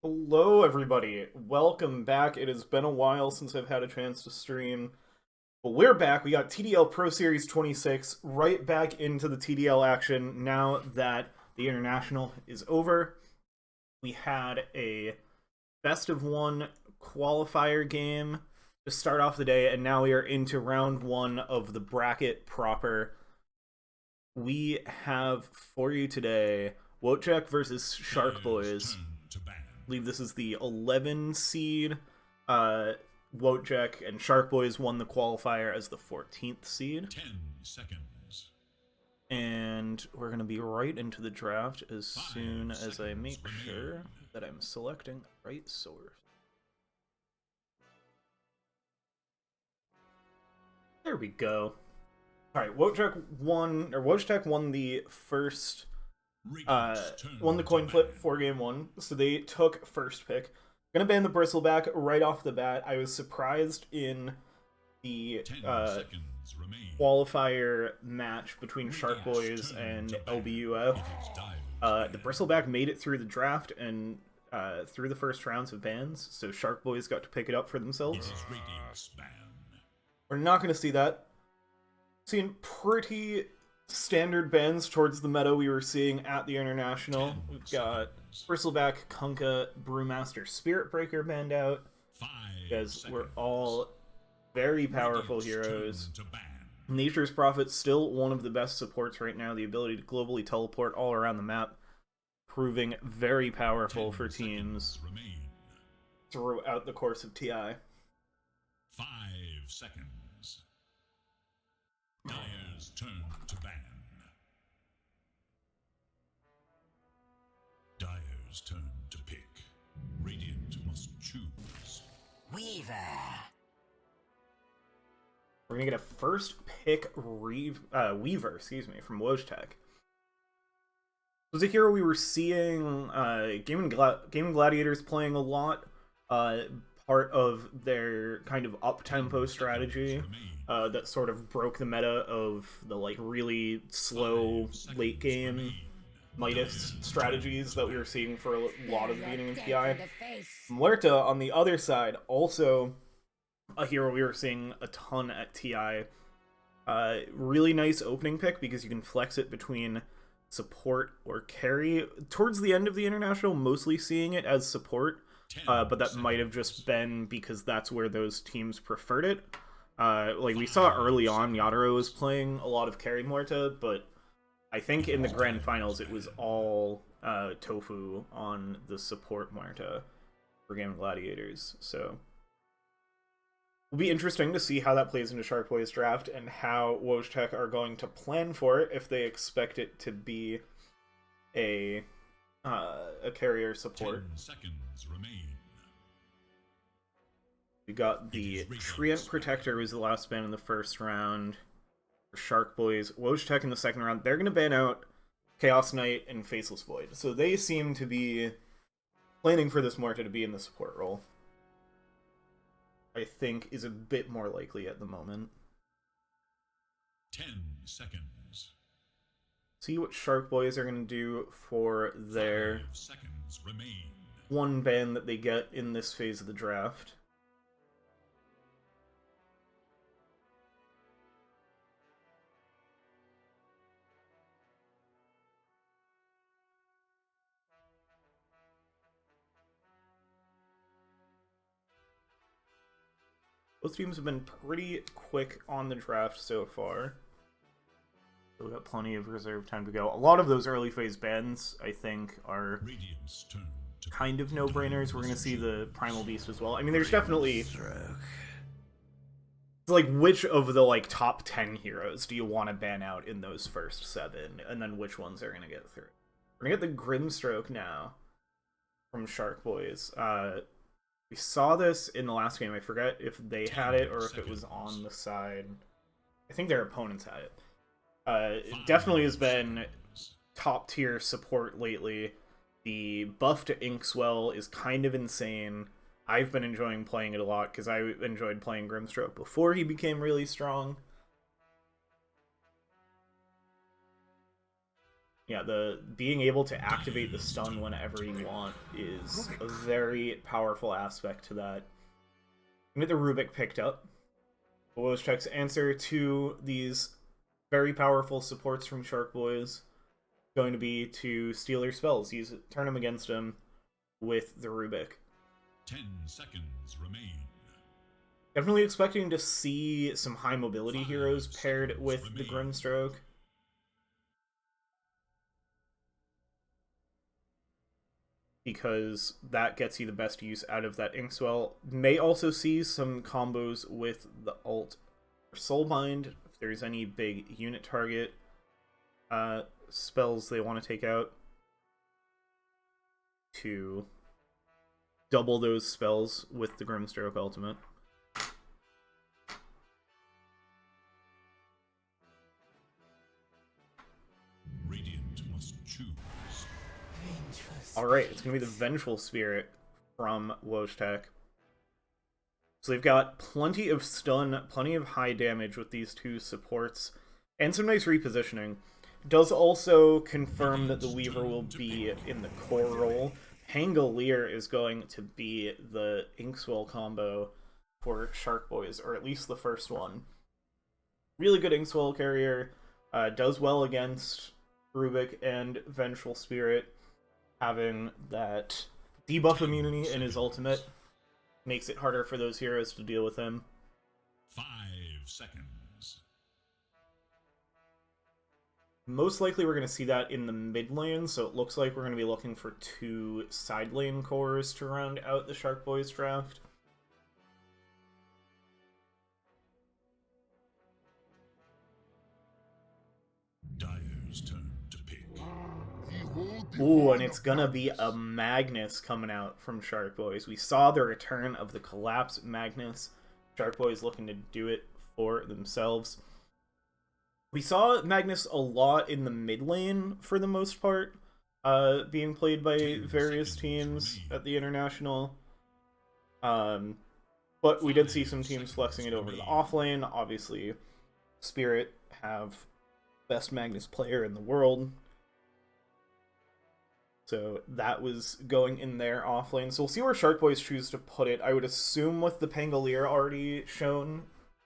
Hello, everybody. Welcome back. It has been a while since I've had a chance to stream, but we're back. We got TDL Pro Series 26 right back into the TDL action now that the International is over. We had a best of one qualifier game to start off the day, and now we are into round one of the bracket proper. We have for you today Wojtek versus Shark Boys. I believe this is the 11 seed. Wojtek and Shark Boys won the qualifier as the 14th seed. 10 seconds. And we're going to be right into the draft as soon as I make sure that I'm selecting the right source. There we go. Alright, Wojtek won the first won the coin flip for game one, so they took first pick. Gonna ban the Bristleback right off the bat. I was surprised in the qualifier match between Shark Boys and LBUF. The Bristleback made it through the draft and through the first rounds of bans, so Shark Boys got to pick it up for themselves. We're not gonna see that. Seeing pretty standard bans towards the meta we were seeing at the International. We've got Bristleback, Kunkka, Brewmaster, Spirit Breaker banned out, because we're all very powerful heroes. Nature's Prophet, still one of the best supports right now, the ability to globally teleport all around the map, proving very powerful for teams throughout the course of TI. 5 seconds. Dyer's turn to ban. Dyer's turn to pick. Radiant must choose. Weaver. We're gonna get a first pick Weaver, from Wojtek. It was a hero we were seeing Gaming Gladiators playing a lot. Part of their kind of up-tempo strategy that sort of broke the meta of the really slow late game Midas strategies that we were seeing for a lot of the beginning of TI. Muerta, on the other side, also a hero we were seeing a ton at TI. Really nice opening pick because you can flex it between support or carry. Towards the end of the International, mostly seeing it as support, but that might have just been because that's where those teams preferred it. We saw early on, Yadaro was playing a lot of carry Muerta, but I think in the grand finals it was all Tofu on the support Muerta for Game Gladiators. So it'll be interesting to see how that plays into Shark Boys draft and how Wojtek are going to plan for it, if they expect it to be a a carrier support. 10 seconds remain. We got the Treant Protector, who's the last ban in the first round for Shark Boys. Wojtek in the second round. They're going to ban out Chaos Knight and Faceless Void. So they seem to be planning for this Morta to be in the support role. I think is a bit more likely at the moment. 10 seconds. See what Shark Boys are going to do for their 5 seconds remain. one ban that they get in this phase of the draft. Both teams have been pretty quick on the draft so far. So we've got plenty of reserve time to go. A lot of those early phase bans, I think, are Radiant's turn to kind of no-brainers. We're going to see the Primal Beast as well. I mean, there's definitely... It's like, which of the, like, top 10 heroes do you want to ban out in those first 7? And then which ones are going to get through? We're going to get the Grimstroke now from Shark Boys. We saw this in the last game. I forget if they had it or if it was on the side. I think their opponents had it. It definitely has been top-tier support lately. The buff to Inkswell is kind of insane. I've been enjoying playing it a lot because I enjoyed playing Grimstroke before he became really strong. Yeah, the being able to activate the stun whenever you want is a very powerful aspect to that. And get the Rubik picked up. Wojtek's answer to these very powerful supports from Shark Boys going to be to steal their spells. Turn them against him with the Rubik. 10 seconds remain. Definitely expecting to see some high mobility heroes paired with the Grimstroke. Because that gets you the best use out of that Inkswell. May also see some combos with the ult or Soulbind, if there's any big unit target spells they want to take out to double those spells with the Grimstroke ultimate. Radiant must choose. Alright, it's going to be the Vengeful Spirit from Wojtek. So they've got plenty of stun, plenty of high damage with these two supports, and some nice repositioning. Does also confirm that the Weaver will be in the core role. Pangolier is going to be the Inkswell combo for Shark Boys, or at least the first one. Really good Inkswell carrier, does well against Rubik and Vengeful Spirit. Having that debuff immunity in his ultimate makes it harder for those heroes to deal with him. 5 seconds. Most likely we're going to see that in the mid lane, so it looks like we're going to be looking for 2 side lane cores to round out the Shark Boys draft. Dire's turn to pick. Ooh, and it's gonna be a Magnus coming out from Shark Boys. We saw the return of the Collapse Magnus. Shark Boys looking to do it for themselves. We saw Magnus a lot in the mid lane, for the most part, being played by various teams at the International. But we did see some teams flexing it over to the off lane. Obviously, Spirit have best Magnus player in the world. So that was going in their off lane. So we'll see where Shark Boys choose to put it. I would assume with the Pangolier already shown,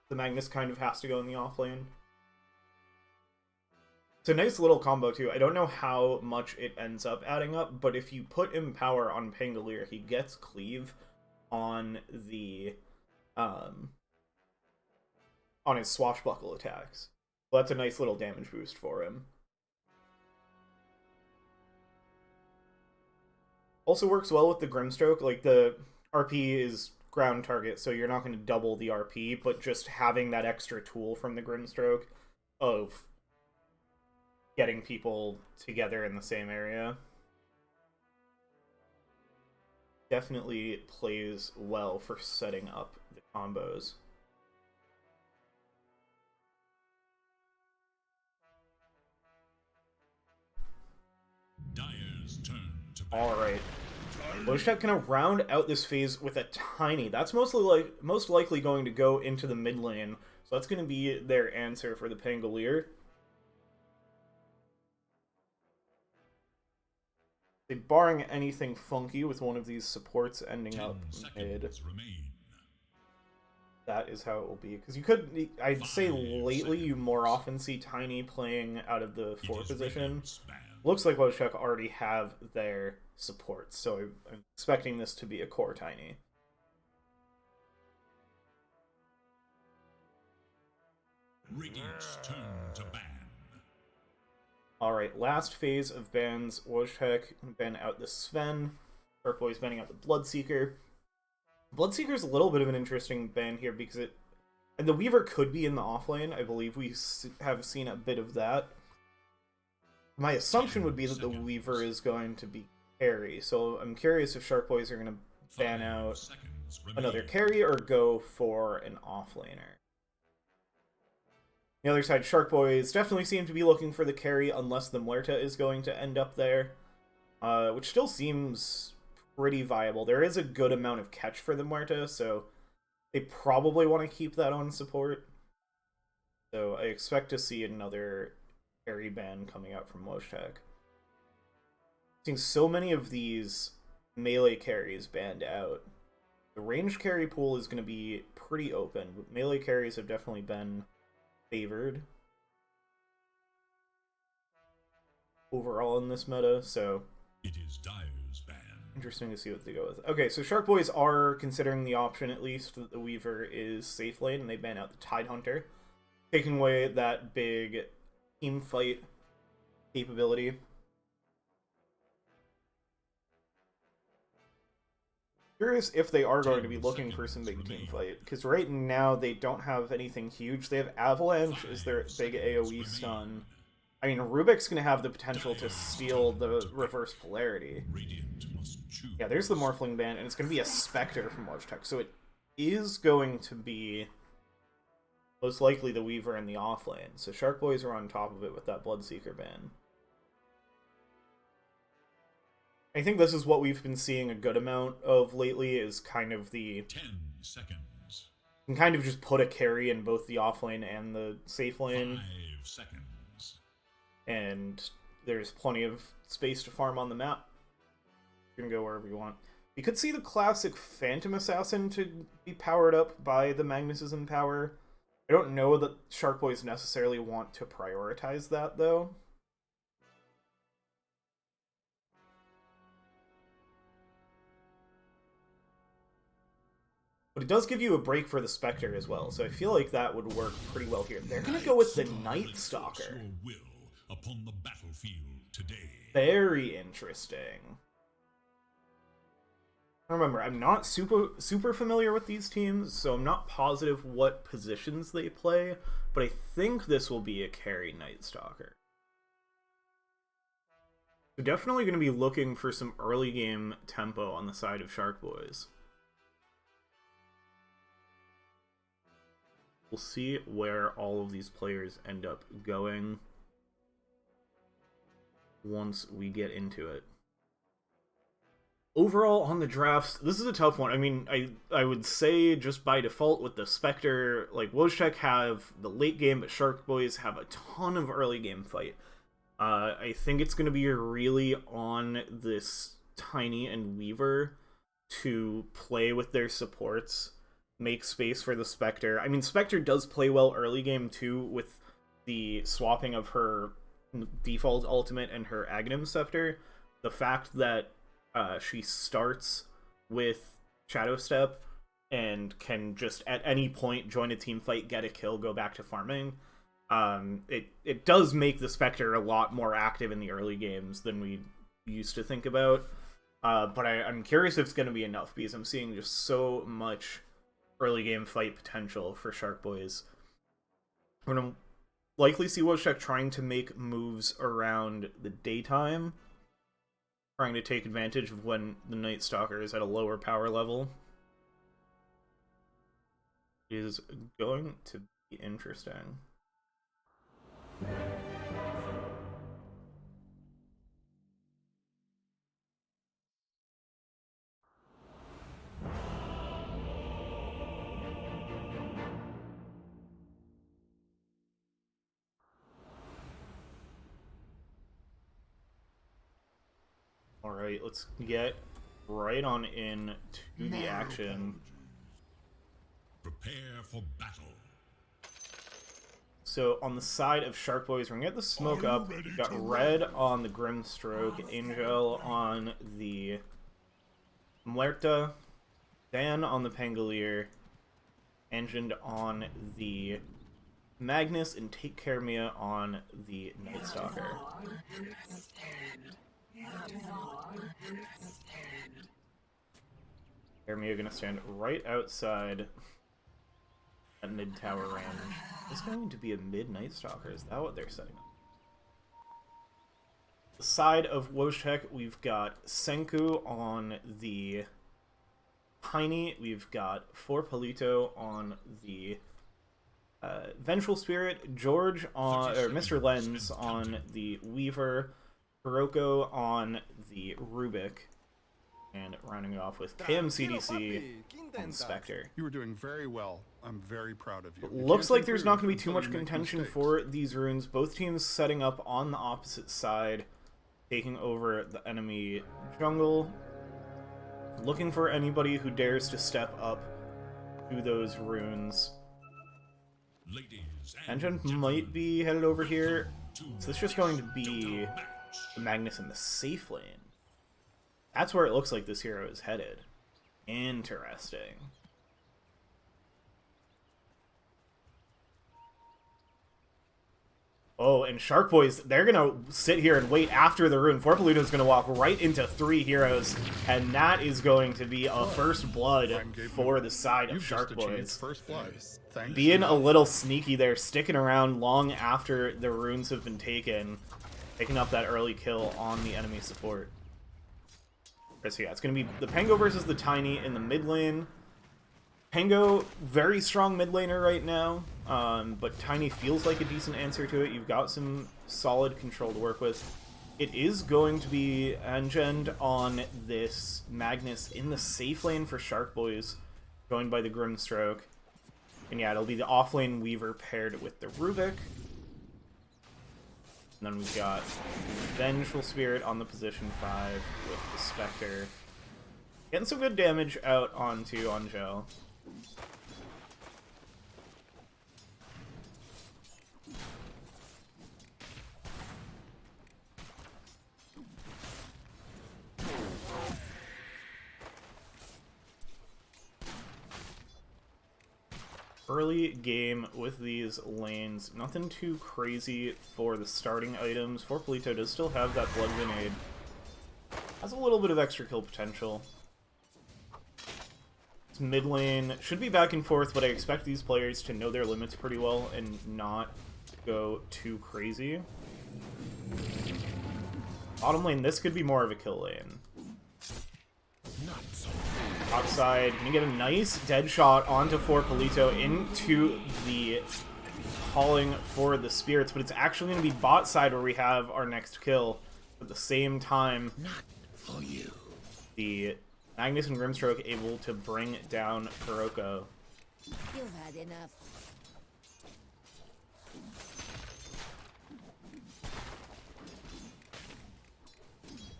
the Magnus kind of has to go in the off lane. It's a nice little combo too. I don't know how much it ends up adding up, but if you put Empower on Pangolier, he gets Cleave on the on his swashbuckle attacks. So that's a nice little damage boost for him. Also works well with the Grimstroke. Like, the RP is ground target, so you're not going to double the RP, but just having that extra tool from the Grimstroke of getting people together in the same area definitely plays well for setting up the combos. Dyer's turn to bat. Alright. Wojtek gonna round out this phase with a tiny. That's most likely going to go into the mid lane. So that's gonna be their answer for the Pangolier. Barring anything funky with one of these supports ending up mid. That is how it will be. Because you could, I'd say lately you more often see Tiny playing out of the 4 position. Looks like Wojtek already have their support, so I'm expecting this to be a core Tiny. Radiant's turn to ban. Alright, last phase of bans. Wojtek ban out the Sven. Sharkboy's banning out the Bloodseeker. Bloodseeker's a little bit of an interesting ban here because it... And the Weaver could be in the offlane. I believe we have seen a bit of that. My assumption would be that the Weaver is going to be carry, so I'm curious if Sharkboys are going to ban out another carry or go for an offlaner. The other side, Sharkboys definitely seem to be looking for the carry unless the Muerta is going to end up there, which still seems pretty viable. There is a good amount of catch for the Muerta, so they probably want to keep that on support. So I expect to see another carry ban coming out from Wojtek. Seeing so many of these melee carries banned out. The ranged carry pool is going to be pretty open, but melee carries have definitely been favored overall in this meta, so it is Dyer's ban. Interesting to see what they go with. Okay, so Sharkboys are considering the option at least that the Weaver is safe lane, and they ban out the Tidehunter, taking away that big team fight capability. Curious if they are going to be looking for some big team fight, because right now they don't have anything huge. They have Avalanche as their big AoE stun. I mean, Rubik's going to have the potential to steal the reverse polarity. Yeah, there's the Morphling ban, and it's going to be a Spectre from Wojtek, so it is going to be most likely the Weaver in the offlane. So Sharkboys are on top of it with that Bloodseeker ban. I think this is what we've been seeing a good amount of lately, is kind of the... 10 seconds. You can kind of just put a carry in both the offlane and the safe lane. 5 seconds. And there's plenty of space to farm on the map. You can go wherever you want. You could see the classic Phantom Assassin to be powered up by the Magnetism power. I don't know that Sharkboys necessarily want to prioritize that, though. But it does give you a break for the Spectre as well, so I feel like that would work pretty well here. They're going to go with the Night Stalker. Upon the battlefield today. Very interesting. Remember, I'm not super familiar with these teams, so I'm not positive what positions they play, but I think this will be a carry Night Stalker. They're definitely going to be looking for some early game tempo on the side of Sharkboys. We'll see where all of these players end up going once we get into it. Overall, on the drafts, this is a tough one. I mean, I would say just by default with the Spectre, like, Wojtek have the late game, but Sharkboys have a ton of early game fight. I think it's going to be really on this Tiny and Weaver to play with their supports, make space for the Spectre. I mean, Spectre does play well early game, too, with the swapping of her default ultimate and her Aghanim Scepter. The fact that she starts with Shadow Step and can just at any point join a team fight, get a kill, go back to farming. It does make the Spectre a lot more active in the early games than we used to think about. But I'm curious if it's going to be enough, because I'm seeing just so much early game fight potential for Sharkboys. We're going to likely see Wojtek trying to make moves around the daytime. trying to take advantage of when the Night Stalker is at a lower power level. Is going to be interesting. Alright, let's get right on in to the action. Prepare for battle. So on the side of Shark Boys, we're gonna get the smoke up. We've got red on the Grimstroke, Angel on the Muerta, Dan on the Pangolier, Engined on the Magnus, and Take Care Mia on the Night Stalker. Mia gonna stand right outside at mid-tower range. Is going to be a mid-Night Stalker? Is that what they're setting up? The side of Wojtek, we've got Senku on the Tiny. We've got Forpolito on the Vengeful Spirit. George on, or Mr. Lens on the Weaver. Kuroko on the Rubik. And rounding it off with KMCDC and Spectre. You were doing very well. I'm very proud of you. Looks like there's not going to be too much contention for these runes. Both teams setting up on the opposite side, taking over the enemy jungle. Looking for anybody who dares to step up to those runes. Engine might be headed over here. So this is just going to be the Magnus in the safe lane. That's where it looks like this hero is headed. Interesting. Oh, and Shark Boys, they're gonna sit here and wait after the rune. Forpolito's gonna walk right into 3 heroes, and that is going to be a first blood for the side of Shark Boys. First blood. Thanks. Being a little sneaky there, sticking around long after the runes have been taken, picking up that early kill on the enemy support. So yeah, it's going to be the Pango versus the Tiny in the mid lane. Pango, very strong mid laner right now, but Tiny feels like a decent answer to it. You've got some solid control to work with. It is going to be engined on this Magnus in the safe lane for Shark Boys, joined by the Grimstroke. And yeah, it'll be the offlane Weaver paired with the Rubik. And then we've got Vengeful Spirit on the position 5 with the Spectre. Getting some good damage out onto Angel. Early game with these lanes, nothing too crazy for the starting items. Forpolito does still have that Blood Grenade. Has a little bit of extra kill potential. This mid lane should be back and forth, but I expect these players to know their limits pretty well and not go too crazy. Bottom lane, this could be more of a kill lane. Outside, gonna get a nice dead shot onto Forpolito into the calling for the spirits, but it's actually gonna be bot side where we have our next kill. At the same time, not for you. The Magnus and Grimstroke able to bring down Kuroko. You've had enough.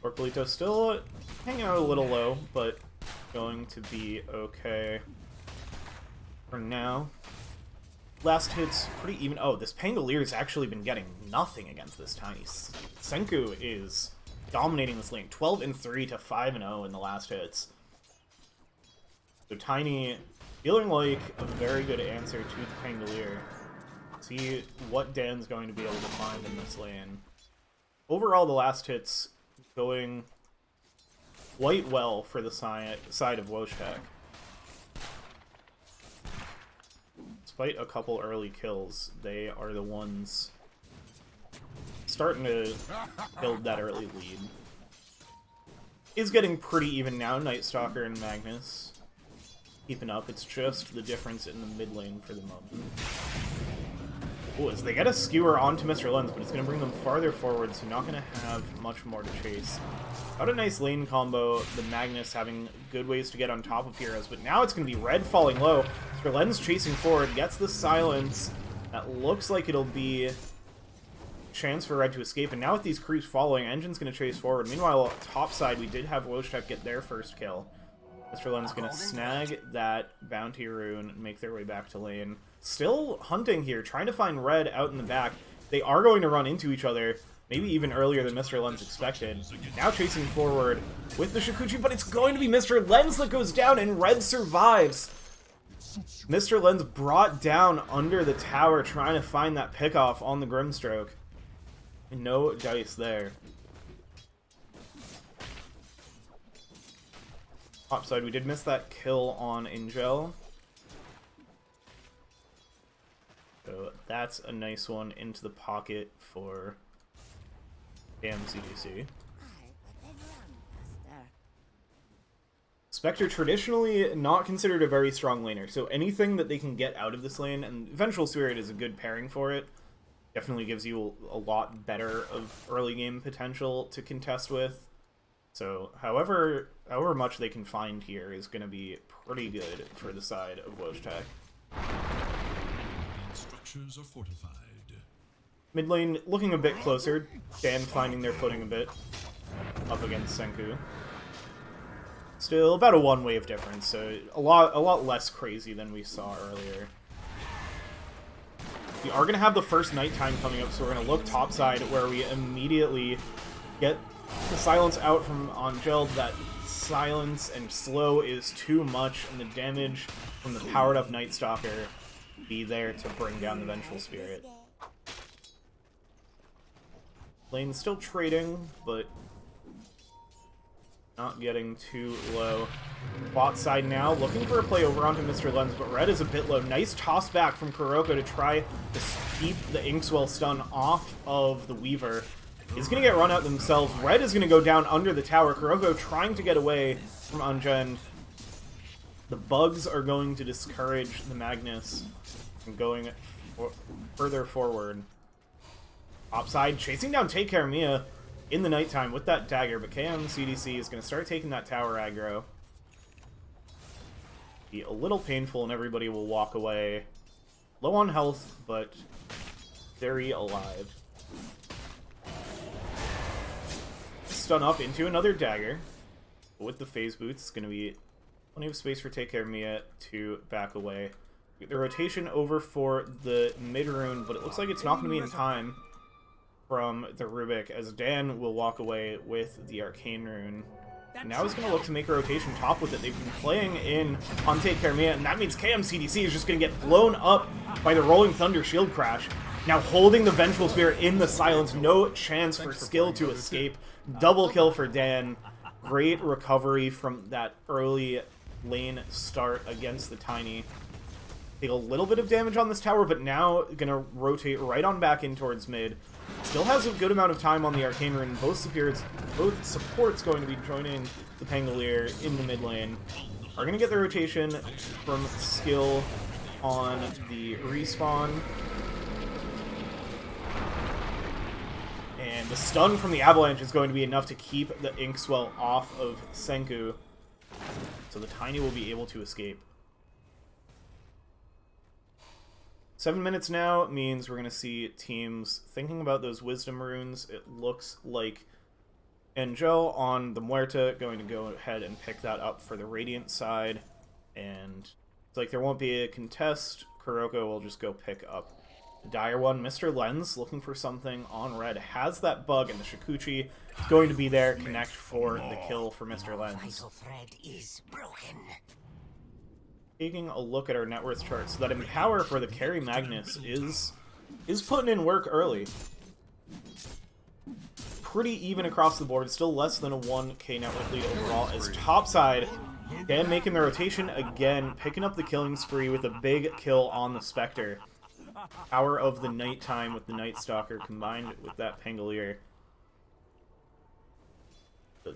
Forpolito still hanging out a little low, but going to be okay for now. Last hit's pretty even. Oh, this Pangolier's actually been getting nothing against this Tiny. Senku is dominating this lane. 12-3 to 5-0 in the last hits. So Tiny feeling like a very good answer to the Pangolier. See what Dan's going to be able to find in this lane. Overall, the last hits going quite well for the side of Wojtek. Despite a couple early kills, they are the ones starting to build that early lead. is getting pretty even now. Night Stalker and Magnus keeping up. It's just the difference in the mid lane for the moment. Ooh, as they get a skewer onto Mr. Lens, but it's going to bring them farther forward, so not going to have much more to chase. Got a nice lane combo, the Magnus having good ways to get on top of heroes, but now it's going to be Red falling low. Mr. Lens chasing forward, gets the silence. That looks like it'll be a chance for Red to escape, and now with these creeps following, Engine's going to chase forward. Meanwhile, top side, we did have Wojtek get their first kill. Mr. Len's going to snag that bounty rune and make their way back to lane. Still hunting here, trying to find Red out in the back. They are going to run into each other, maybe even earlier than Mr. Lens expected. Now chasing forward with the Shukuchi, but it's going to be Mr. Lens that goes down, and Red survives. Mr. Lens brought down under the tower, trying to find that pickoff on the Grimstroke. And no dice there. Topside, we did miss that kill on Angel. So that's a nice one into the pocket for CDC. Spectre traditionally not considered a very strong laner, so anything that they can get out of this lane, and Vengeful Spirit is a good pairing for it, definitely gives you a lot better of early game potential to contest with. So however much they can find here is going to be pretty good for the side of Wojtek. Structures are fortified. Mid lane looking a bit closer. Dan finding their footing a bit up against Senku. Still about a one-wave difference, so a lot less crazy than we saw earlier. We are going to have the first nighttime coming up, so we're going to look topside where we immediately get the silence out from Angel. That silence and slow is too much, and the damage from the powered up Night Stalker be there to bring down the Vengeful Spirit. Lane's still trading, but not getting too low. Bot side now, looking for a play over onto Mr. Lens, but Red is a bit low. Nice toss back from Kuroko to try to keep the Inkswell stun off of the Weaver. He's going to get run out themselves. Red is going to go down under the tower. Kuroko trying to get away from Anjen. The bugs are going to discourage the Magnus from going further forward. Topside, chasing down Take Care Mia in the nighttime with that dagger, but CDC is going to start taking that tower aggro. Be a little painful, and everybody will walk away low on health, but very alive. Stun up into another dagger. With the phase boots, it's going to be plenty of space for Take Care Mia to back away. Get the rotation over for the mid rune, but it looks like it's not going to be in time from the Rubik, as Dan will walk away with the Arcane Rune. And now he's going to look to make a rotation top with it. They've been playing in on Take Care Mia, and that means KMCDC is just going to get blown up by the Rolling Thunder Shield Crash. Now holding the Vengeful Spirit in the silence, no chance for skill to escape. Double kill for Dan. Great recovery from that early lane start against the Tiny. Take a little bit of damage on this tower, but now going to rotate right on back in towards mid. Still has a good amount of time on the Arcane Rune. Both supports going to be joining the Pangolier in the mid lane. Are going to get the rotation from skill on the respawn. And the stun from the Avalanche is going to be enough to keep the Inkswell off of Senku. So the Tiny will be able to escape. 7 minutes now means we're going to see teams thinking about those Wisdom runes. It looks like Angel on the Muerta going to go ahead and pick that up for the Radiant side. And it's like there won't be a contest. Kuroko will just go pick up the Dire one. Mr. Lens looking for something on red. Has that bug, and the Shikuchi going to be there. Connect for the kill for Mr. Lens. Vital thread is broken. Taking a look at our net worth chart, so that Empower for the carry Magnus is putting in work early. Pretty even across the board, still less than a 1k net worth lead overall, as topside, Dan making the rotation again, picking up the killing spree with a big kill on the Spectre. Power of the nighttime with the Night Stalker combined with that Pangolier.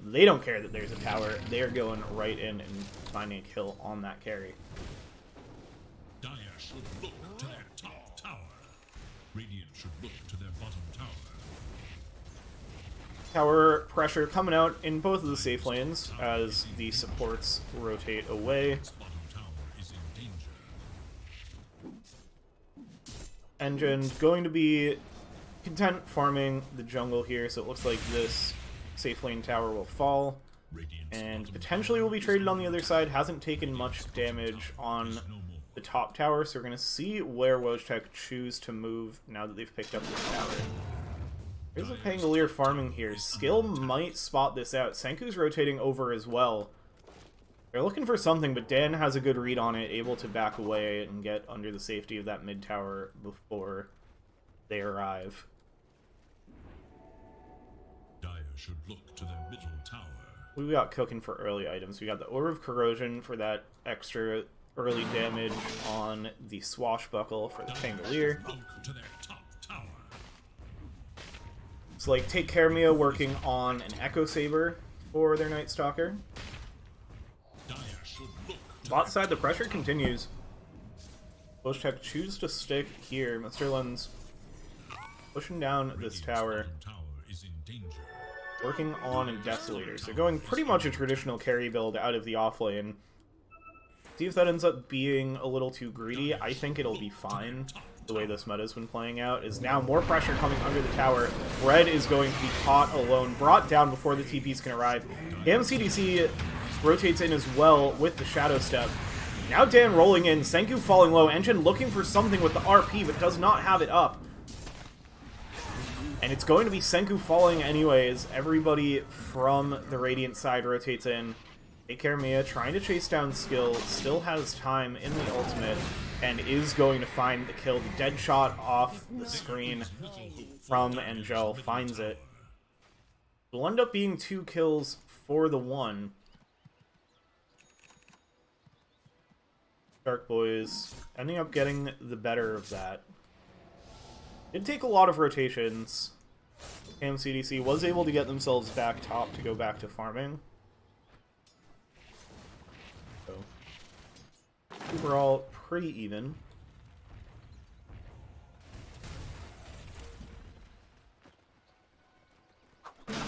They don't care that there's a tower. They are going right in and finding a kill on that carry. Dire should look to their top tower. Radiant should look to their bottom tower. Tower pressure coming out in both of the safe lanes as the supports rotate away. Bottom tower is in danger. Engine going to be content farming the jungle here, so it looks like this safe lane tower will fall. Radiant's And bottom potentially will be traded on the other side. Hasn't taken much damage on the top tower, so we're going to see where Wojtek choose to move now that they've picked up this tower. There's a Pangolier farming here. Skill might spot this out. Senku's rotating over as well. They're looking for something, but Dan has a good read on it, able to back away and get under the safety of that mid tower before they arrive. Dire should look to their middle tower. We got cooking for early items. We got the Orb of Corrosion for that extra early damage on the Swashbuckle for the Pangolier. Look to their top tower. It's like Take Care Mia working on an Echo Saber for their Night Stalker. Dire should look to Bot side, the pressure continues. Wojtek choose to stick here. Mr. Lens pushing down this Radiant's tower, bottom tower is in danger. working on a Desolator. So going pretty much a traditional carry build out of the off lane. See if that ends up being a little too greedy. I think it'll be fine. The way this meta's been playing out is now more pressure coming under the tower. Red is going to be caught alone, brought down before the TPs can arrive. CDC rotates in as well with the Shadow Step. Now Dan rolling in, Senku falling low, Engine looking for something with the RP but does not have it up. And it's going to be Senku falling anyways. Everybody from the Radiant side rotates in. Take Care Mia trying to chase down Skill, still has time in the ultimate, and is going to find the kill. The dead shot off the screen from Angel finds it. It'll end up being 2 kills for the 1. Dark Boys ending up getting the better of that. Did take a lot of rotations. CDC was able to get themselves back top to go back to farming. So, overall, pretty even. Let's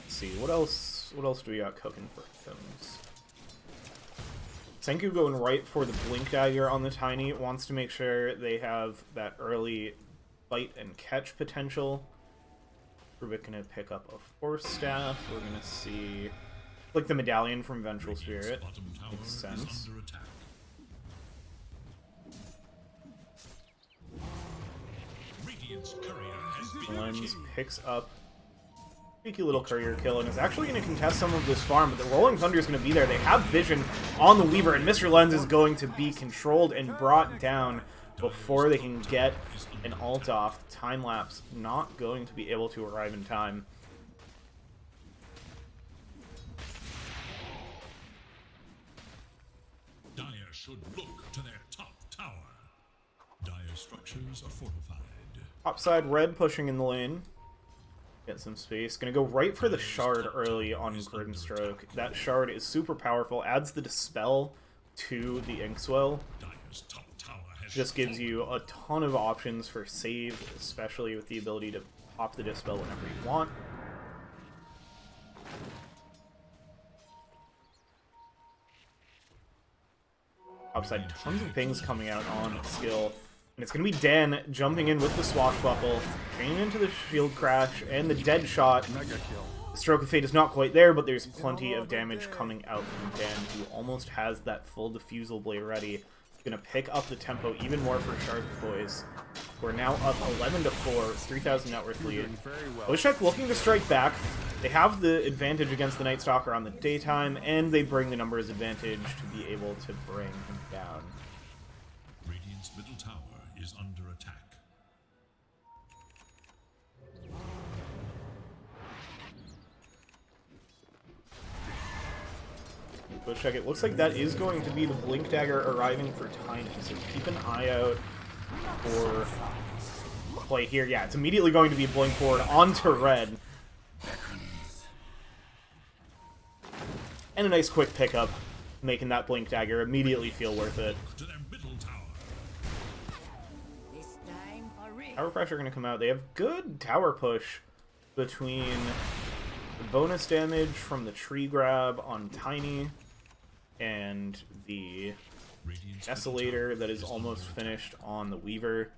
see, what else do we got cooking for items? Senku going right for the Blink Dagger on the Tiny, wants to make sure they have that early bite and catch potential. Rubik gonna pick up a Force Staff. We're gonna see like the Medallion from Vengeful Spirit. bottom tower Makes is sense. under attack. Radiant's courier has been Lens killed. picks up cheeky little courier kill and is actually going to contest some of this farm, but the Rolling Thunder is going to be there. They have vision on the Weaver, and Mr. Lens is going to be controlled and brought down before they can get an ult off. Time lapse not going to be able to arrive in time. Dire should look to their top tower. Dire structures are fortified. Topside Red pushing in the lane. Get some space. Gonna go right for the Shard early on Grimstroke. That Shard is super powerful. Adds the Dispel to the Inkswell. Dire's top tower has Just gives you a ton of options for save, especially with the ability to pop the Dispel whenever you want. Upside, tons of pings coming out on skill. And it's going to be Dan jumping in with the Swashbuckle, training into the Shield Crash, and the Dead Shot. Mega kill. The Stroke of Fate is not quite there, but there's plenty of damage coming out from Dan, who almost has that full Diffusal Blade ready. Going to pick up the tempo even more for Shark Boys. We're now up 11-4, 3,000 net worth lead. Doing very well. Wojtek looking to strike back. They have the advantage against the Night Stalker on the daytime, and they bring the numbers advantage to be able to bring him down. Radiant's middle tower is under attack. Wojtek, it looks like that is going to be the Blink Dagger arriving for Tiny, so keep an eye out for play here. Yeah, it's immediately going to be Blink forward onto Red. And a nice quick pickup, making that Blink Dagger immediately feel worth it. To their middle tower. This time for real. Tower pressure going to come out. They have good tower push between the bonus damage from the tree grab on Tiny and the Radiant's Desolator that is almost finished on the Weaver.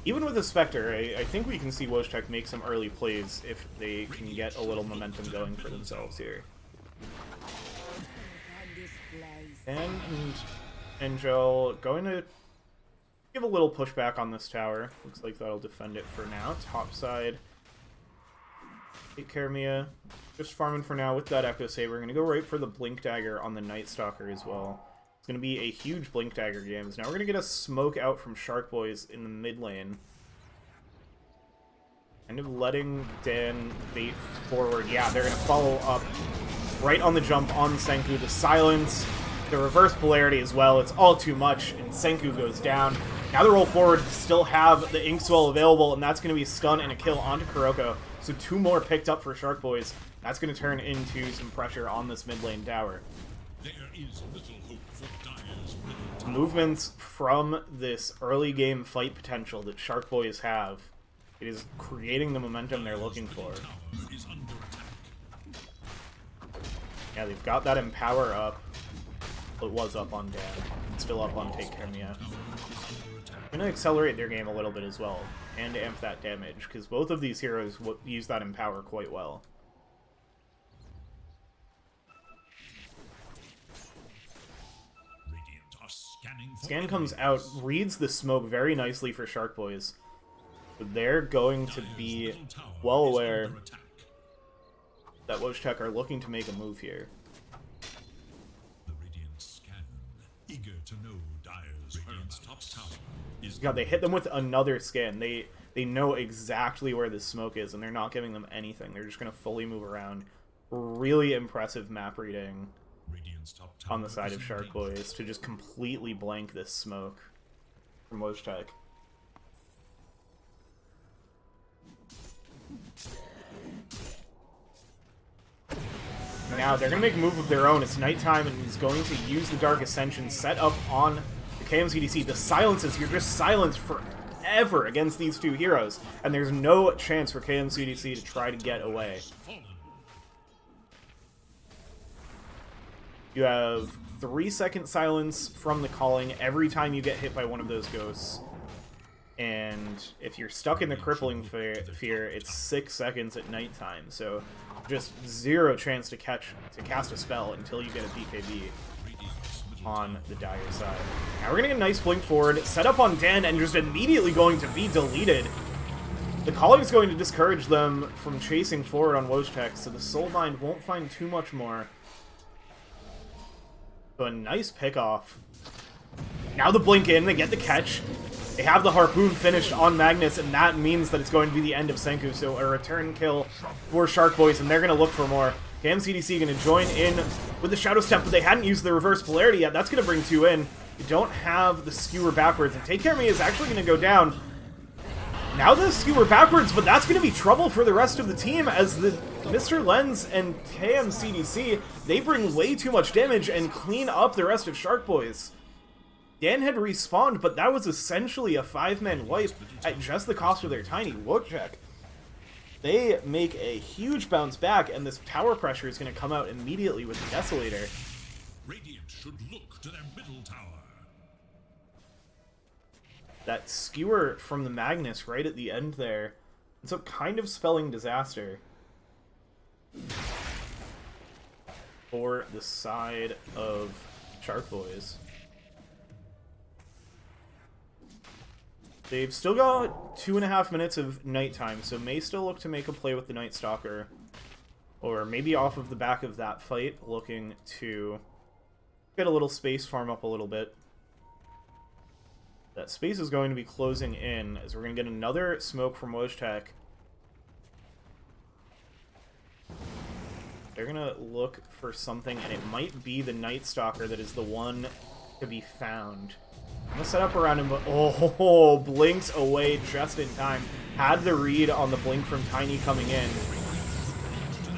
Even with the Spectre, I think we can see Wojtek make some early plays if they can get a little momentum going for themselves here. On this place. And Angel going to give a little pushback on this tower. Looks like that'll defend it for now. Top side. Take care, Mia. Just farming for now with that Echo Saber. Going to go right for the Blink Dagger on the Night Stalker as well. It's going to be a huge Blink Dagger game. So now we're going to get a smoke out from Shark Boys in the mid lane. Kind of letting Dan bait forward. Yeah, they're going to follow up right on the jump on Senku. The silence, the reverse polarity as well. It's all too much, and Senku goes down. Now the roll forward still have the Inkswell available, and that's going to be a stun and a kill onto Kuroko. So 2 more picked up for Shark Boys. That's going to turn into some pressure on this mid lane tower. There is little hope for Dire's middle tower. Movements from this early game fight potential that Shark Boys have. It is creating the momentum they're looking for. Tower is under attack. Yeah, they've got that Empower up. It was up on Dan. It's still up on Take Care Mia. I'm going to accelerate their game a little bit as well, and amp that damage, because both of these heroes use that Empower quite well. Radiant are scanning for Scan comes out, reads the smoke very nicely for Shark Boys. But they're going to be middle tower well is aware under attack. that Wojtek are looking to make a move here. The Radiant scan, eager to know Dire's Radiant's top tower is God, they hit them with another scan. They know exactly where this smoke is, and they're not giving them anything. They're just going to fully move around. Really impressive map reading Radiant's top tower on the side is of in Shark danger. Boys to just completely blank this smoke from Wojtek. Now they're going to make a move of their own. It's nighttime, and he's going to use the Dark Ascension set up on the KMCDC. The silences, you're just silenced forever against these two heroes, and there's no chance for KMCDC to try to get away. Fallen. You have 3-second silence from the calling every time you get hit by one of those ghosts. And if you're stuck in the crippling fear, it's 6 seconds at nighttime. So just 0 chance to cast a spell until you get a BKB Radiant's middle on the Dire side. Now we're gonna get a nice blink forward, set up on Den, and just immediately going to be deleted. The calling is going to discourage them from chasing forward on Wojtek, so the Soulbind won't find too much more. So a nice pick-off. Now the blink in, they get the catch. They have the Harpoon finished on Magnus, and that means that it's going to be the end of Senku, so a return kill for Shark Boys, and they're going to look for more. KMCDC going to join in with the Shadow Step, but they hadn't used the reverse polarity yet. That's going to bring 2 in. You don't have the skewer backwards, and Take Care of Me is actually going to go down. Now the skewer backwards, but that's going to be trouble for the rest of the team, as the Mr. Lens and KMCDC, they bring way too much damage and clean up the rest of Shark Boys. Dan had respawned, but that was essentially a 5-man wipe at just the cost of their tiny Wojtek. They make a huge bounce back, and this tower pressure is going to come out immediately with the Desolator. Radiant should look to their middle tower. That skewer from the Magnus right at the end there. And so kind of spelling disaster for the side of Shark Boys. They've still got 2.5 minutes of nighttime, so may still look to make a play with the Night Stalker. Or maybe off of the back of that fight, looking to get a little space, farm up a little bit. That space is going to be closing in, as we're going to get another smoke from Wojtek. They're going to look for something, and it might be the Night Stalker that is the one to be found. I'm going to set up around him, but oh, blinks away just in time. Had the read on the blink from Tiny coming in.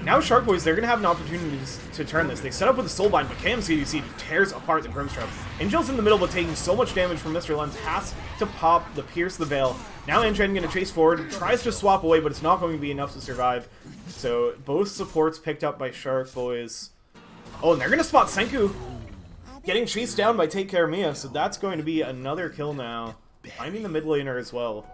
Now Shark Boys, they're going to have an opportunity to turn this. They set up with a Soulbind, but KMCDC tears apart the Grimstroke. Angel's in the middle, but taking so much damage from Mr. Lens, has to pop the Pierce the Veil. Now Angen going to chase forward, tries to swap away, but it's not going to be enough to survive. So both supports picked up by Shark Boys. Oh, and they're going to spot Senku getting chased down by Take Care Mia, so that's going to be another kill now. Finding the mid laner as well.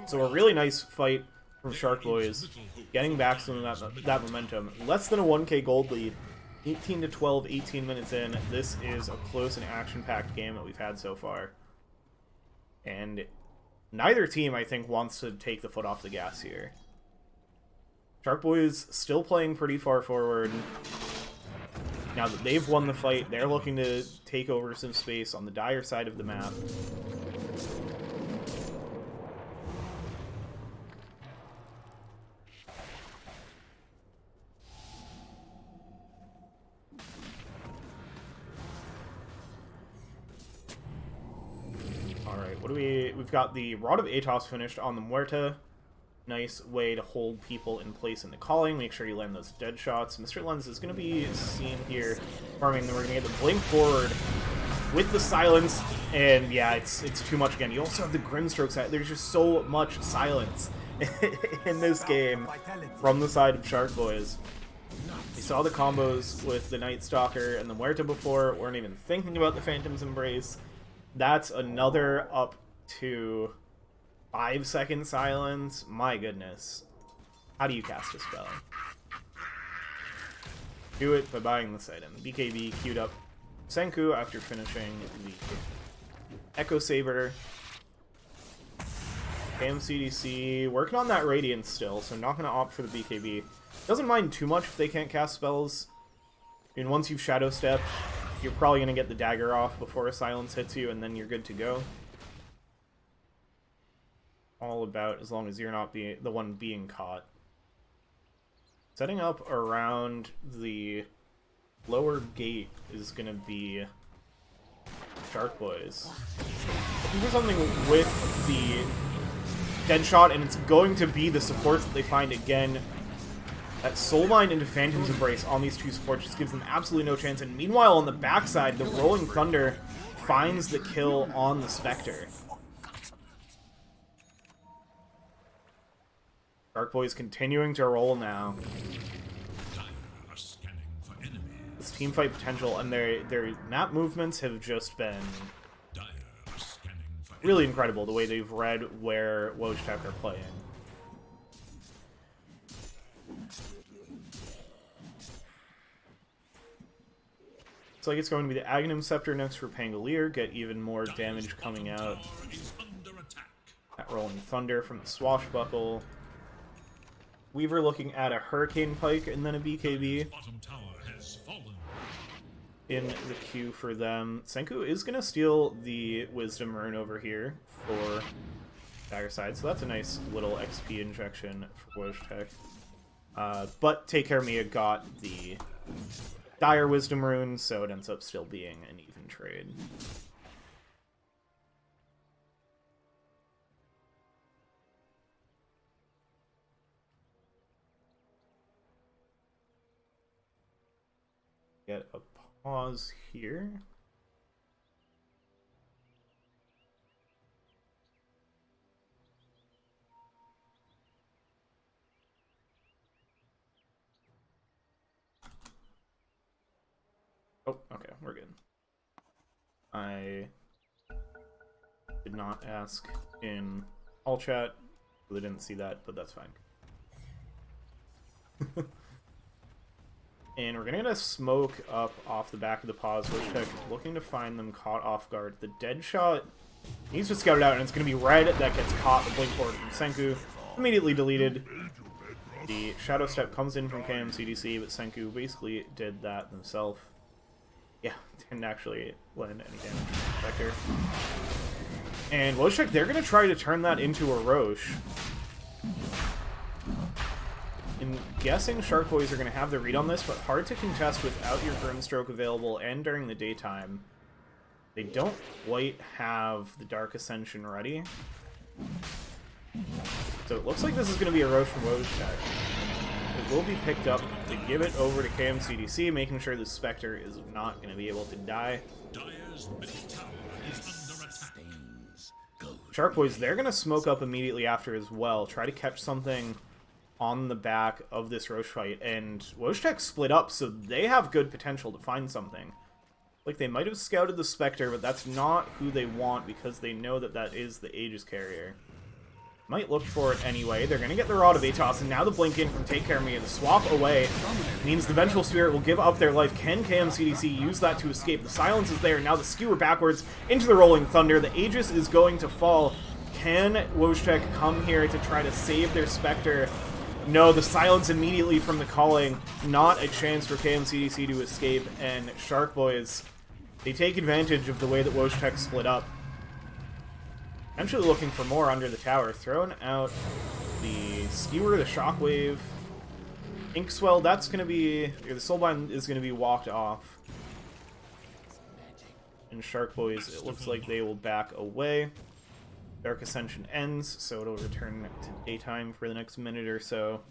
So a really nice fight from Shark Boys, getting back some of that momentum. Less than a 1k gold lead, 18 to 12, 18 minutes in. This is a close and action-packed game that we've had so far. And neither team, I think, wants to take the foot off the gas here. Shark Boys still playing pretty far forward. Now that they've won the fight, they're looking to take over some space on the Dire side of the map. Alright, what do we've got the Rod of Atos finished on the Muerta. Nice way to hold people in place in the calling. Make sure you land those dead shots. Mr. Lens is going to be seen here farming. Then we're going to get the blink forward with the silence. And yeah, it's too much again. You also have the Grimstroke side. There's just so much silence in this game from the side of Shark Boys. We saw the combos with the Night Stalker and the Muerta before. Weren't even thinking about the Phantom's Embrace. That's another up to 5-second silence. My goodness. How do you cast a spell? Do it by buying this item. BKB queued up Senku after finishing the Echo Saber. KMCDC working on that Radiance still, so not going to opt for the BKB. Doesn't mind too much if they can't cast spells. I mean, once you've Shadow Stepped, you're probably going to get the dagger off before a silence hits you, and then you're good to go. All about as long as you're not the one being caught. Setting up around the lower gate is going to be Shark Boys. Looking for something with the Deadshot, and it's going to be the supports that they find again. That Soulbind into Phantom's Embrace on these two supports just gives them absolutely no chance. And meanwhile, on the backside, the Rolling Thunder finds the kill on the Spectre. Shark Boys continuing to roll now. This team fight potential, and their map movements have just been really incredible, the way they've read where Wojtek are playing. Looks like it's going to be the Aghanim Scepter next for Pangolier, get even more damage coming out. That Rolling Thunder from the Swashbuckle. Weaver looking at a Hurricane Pike and then a BKB in the queue for them. Senku is going to steal the Wisdom Rune over here for Dagger side, so that's a nice little XP injection for Wojtek. But Take Care Mia got the Dire Wisdom Rune, so it ends up still being an even trade. Get a pause here. Oh, okay, we're good. I did not ask in all chat, so they didn't see that, but that's fine. And we're gonna get a smoke up off the back of the pause. Wojtek looking to find them caught off guard. The Deadshot needs to scout it out, and it's gonna be Red that gets caught. The blink forward from Senku, immediately deleted. The Shadow Step comes in from KMCDC, but Senku basically did that themselves. Yeah, didn't actually land any damage to the Spectre. And Wojtek, they're gonna try to turn that into a Roche. I'm guessing Shark Boys are going to have the read on this, but hard to contest without your Grimstroke available and during the daytime. They don't quite have the Dark Ascension ready. So it looks like this is going to be a Roche from Wojtek. It will be picked up to give it over to KMCDC, making sure the Spectre is not going to be able to die. Dire's middle tower is under attack. Shark Boys, they're going to smoke up immediately after as well. Try to catch something on the back of this Roche fight. And Wojtek split up, so they have good potential to find something. Like, they might have scouted the Spectre, but that's not who they want because they know that that is the Aegis carrier. Might look for it anyway. They're going to get the Rod of Atos, and now the blink in from Take Care of Me. The swap away means the Vengeful Spirit will give up their life. Can KMCDC use that to escape? The silence is there. Now the skewer backwards into the Rolling Thunder. The Aegis is going to fall. Can Wojtek come here to try to save their Spectre? No, the silence immediately from the calling. Not a chance for KMCDC to escape, and Shark Boys, they take advantage of the way that Wojtek split up. Actually looking for more under the tower. Throwing out the Skewer, the Shockwave. Inkswell, that's going to be... the Soulbind is going to be walked off. And Shark Boys, it looks like they will back away. Dark Ascension ends, so it'll return to daytime for the next minute or so.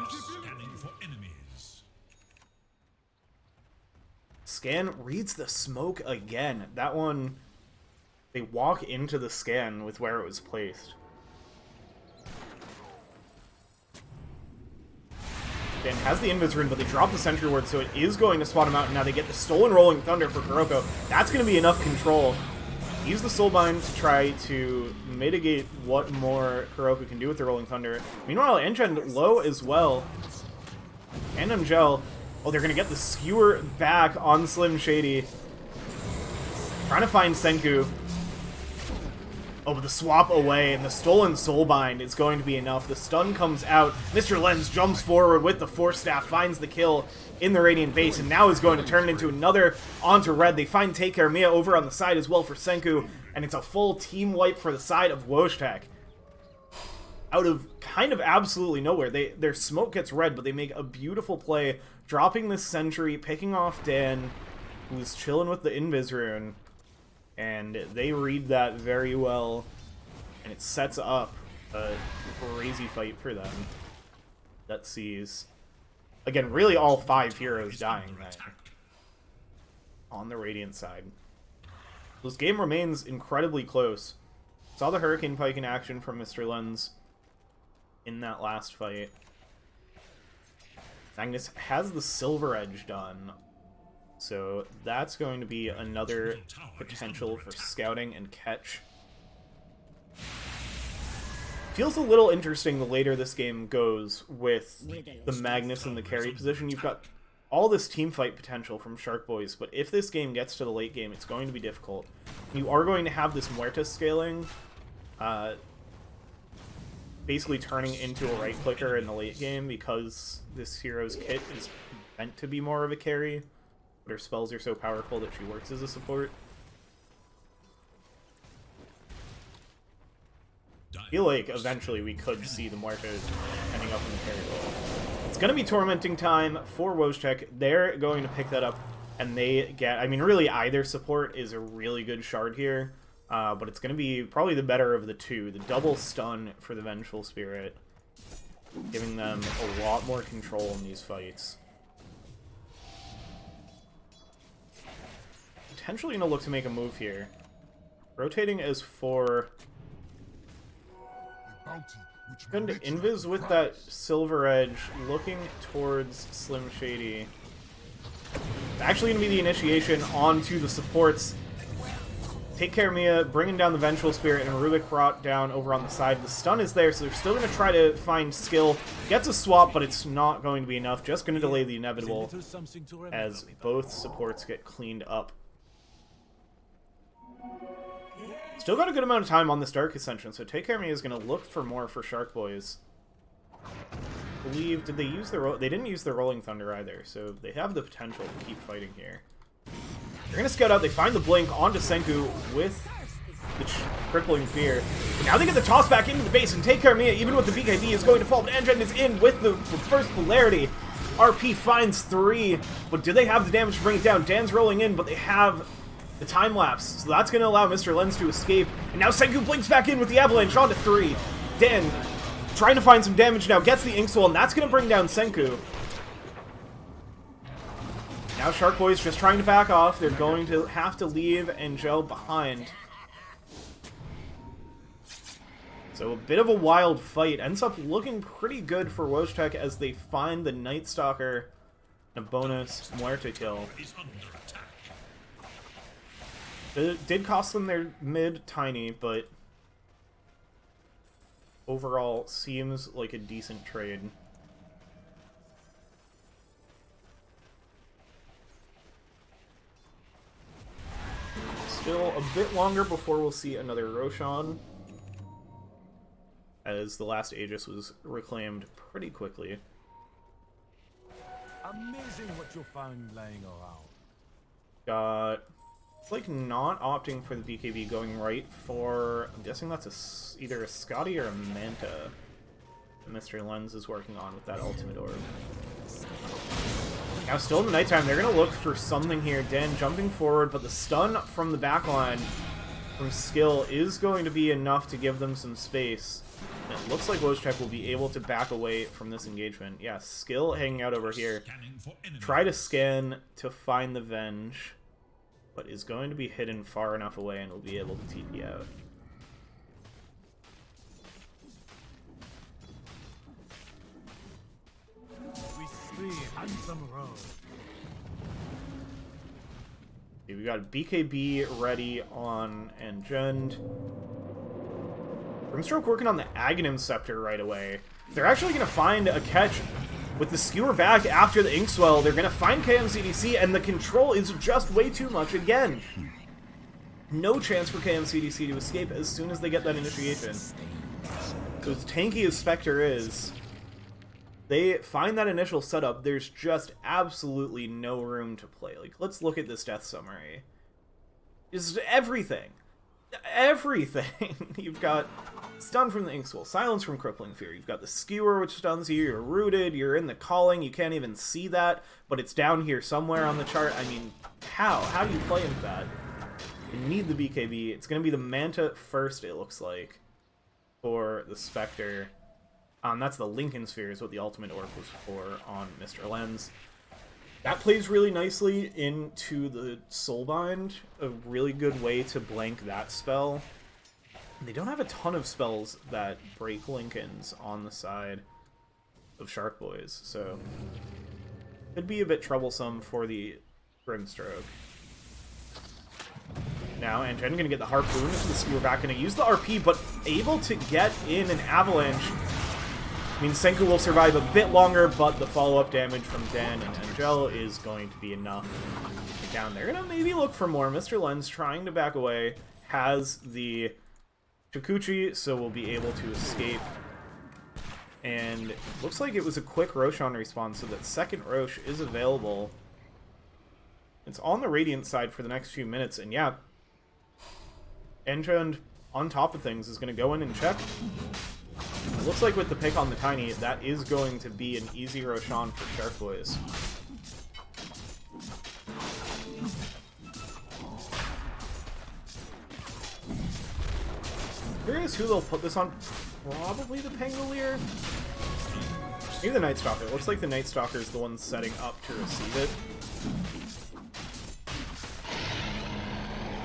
Scanning for enemies. Scan reads the smoke again. That one, they walk into the scan with where it was placed. Dan has the Invis rune, but they drop the Sentry Ward, so it is going to spot him out, and now they get the Stolen Rolling Thunder for Kuroko. That's going to be enough control. Use the Soulbind to try to mitigate what more Kuroko can do with the Rolling Thunder. Meanwhile, Enchant low as well. And Angel. Oh, they're going to get the Skewer back on Slim Shady. Trying to find Senku. Oh, but the swap away, and the Stolen Soulbind is going to be enough. The stun comes out. Mr. Lens jumps forward with the Force Staff, finds the kill in the Radiant base, and now is going to turn it into another onto red. They find Take Care Mia over on the side as well for Senku, and it's a full team wipe for the side of Wojtek. Out of kind of absolutely nowhere. Their smoke gets red, but they make a beautiful play, dropping this Sentry, picking off Dan, who's chilling with the Invis rune. And they read that very well, and it sets up a crazy fight for them that sees, again, really all 5 heroes dying there on the Radiant side. This game remains incredibly close. Saw the Hurricane Pike in action from Mr. Lens in that last fight. Magnus has the Silver Edge done. So that's going to be another potential for scouting and catch. Feels a little interesting the later this game goes with the Magnus in the carry position. You've got all this team fight potential from Shark Boys, but if this game gets to the late game, it's going to be difficult. You are going to have this Muerta scaling, basically turning into a right-clicker in the late game because this hero's kit is meant to be more of a carry. But her spells are so powerful that she works as a support. I feel like eventually we could see the Muerta ending up in the carry role. It's going to be Tormenting time for Wojtek. They're going to pick that up, and they get... I mean, really, either support is a really good shard here, but it's going to be probably the better of the two. The double stun for the Vengeful Spirit, giving them a lot more control in these fights. Potentially going to look to make a move here. Rotating as for... Going to Invis with that Silver Edge, looking towards Slim Shady. It's actually going to be the initiation onto the supports. Take Care Mia, bringing down the Vengeful Spirit, and Rubik brought down over on the side. The stun is there, so they're still going to try to find skill. Gets a swap, but it's not going to be enough. Just going to delay the inevitable as both supports get cleaned up. Still got a good amount of time on this Dark Ascension, so Take Care of Me is going to look for more for Shark Boys. I believe, did they use their... They didn't use their Rolling Thunder either, so they have the potential to keep fighting here. They're going to scout out. They find the blink onto Senku with the crippling fear. And now they get the toss back into the base and take care of Mia, even with the BKB is going to fall. But Angen is in with the first polarity. RP finds 3, but do they have the damage to bring it down? Dan's rolling in, but they have the time lapse, so that's going to allow Mr. Lens to escape. And now Senku blinks back in with the avalanche onto 3. Dan trying to find some damage now, gets the Ink Soul, and that's going to bring down Senku. Now Shark Boy's just trying to back off. They're going to have to leave Angel behind. So a bit of a wild fight. Ends up looking pretty good for Wojtek as they find the Night Stalker and a bonus Muerte kill. It did cost them their mid tiny, but overall seems like a decent trade. Still a bit longer before we'll see another Roshan, as the last Aegis was reclaimed pretty quickly. Amazing what you'll find laying around. Got, like, not opting for the BKB, going right for, I'm guessing that's either a Scotty or a Manta that Mr. Lens is working on with that ultimate orb. Now, still in the nighttime, they're going to look for something here. Dan jumping forward, but the stun from the backline from Skill is going to be enough to give them some space. And it looks like Wojtek will be able to back away from this engagement. Yeah, Skill hanging out over here. Try to scan to find the Venge, but is going to be hidden far enough away and will be able to TP out. We got a BKB ready on Anjund. Grimstroke working on the Aghanim Scepter right away. They're actually going to find a catch with the Skewer back after the Inkswell. They're going to find KMCDC, and the control is just way too much again. No chance for KMCDC to escape as soon as they get that initiation. So as tanky as Spectre is, they find that initial setup, there's just absolutely no room to play. Like, let's look at this death summary. Just everything. Everything. You've got stun from the Inkswell, silence from Crippling Fear. You've got the Skewer, which stuns you. You're rooted. You're in the Calling. You can't even see that, but it's down here somewhere on the chart. I mean, how? How do you play into that? You need the BKB. It's going to be the Manta first, it looks like, for the Spectre. That's the Lincoln Sphere is what the ultimate orb was for on Mr. Lens. That plays really nicely into the Soulbind, a really good way to blank that spell. They don't have a ton of spells that break Lincolns on the side of Shark Boys, so could be a bit troublesome for the Grimstroke. Now, Angen going to get the Harpoon into the Skewer back, going to use the RP, but able to get in an Avalanche. I mean, Senku will survive a bit longer, but the follow-up damage from Dan and Angel is going to be enough to get down. They're going to maybe look for more. Mr. Lens trying to back away, has the Chikuchi, so will be able to escape. And it looks like it was a quick Roshan respawn, so that second Rosh is available. It's on the Radiant side for the next few minutes, and yeah, Entrand on top of things is going to go in and check. It looks like with the pick on the Tiny, that is going to be an easy Roshan for Shark Boys. Curious who they'll put this on. Probably the Pangolier? Maybe the Night Stalker. It looks like the Night Stalker is the one setting up to receive it.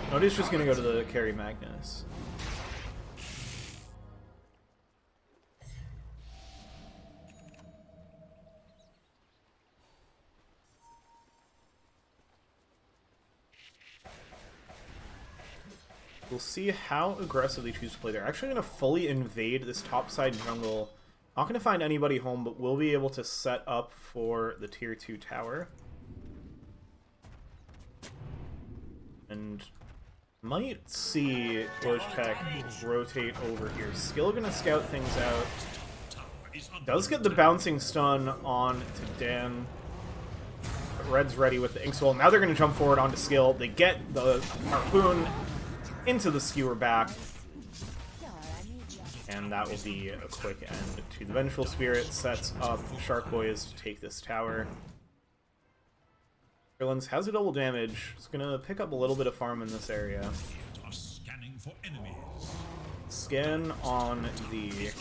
Nobody's just going to go to the carry Magnus. We'll see how aggressive they choose to play. They're actually going to fully invade this topside jungle. Not going to find anybody home, but we'll be able to set up for the tier 2 tower. And might see Wojtek rotate over here. Skill going to scout things out. Does get the bouncing stun on to Dan. Red's ready with the Inkswell. Now they're going to jump forward onto skill. They get the Harpoon into the skewer back. And that will be a quick end to the Vengeful Spirit. Sets up Shark Boys to take this tower. Lens has a double damage. It's going to pick up a little bit of farm in this area. Scanning for enemies. Scan on the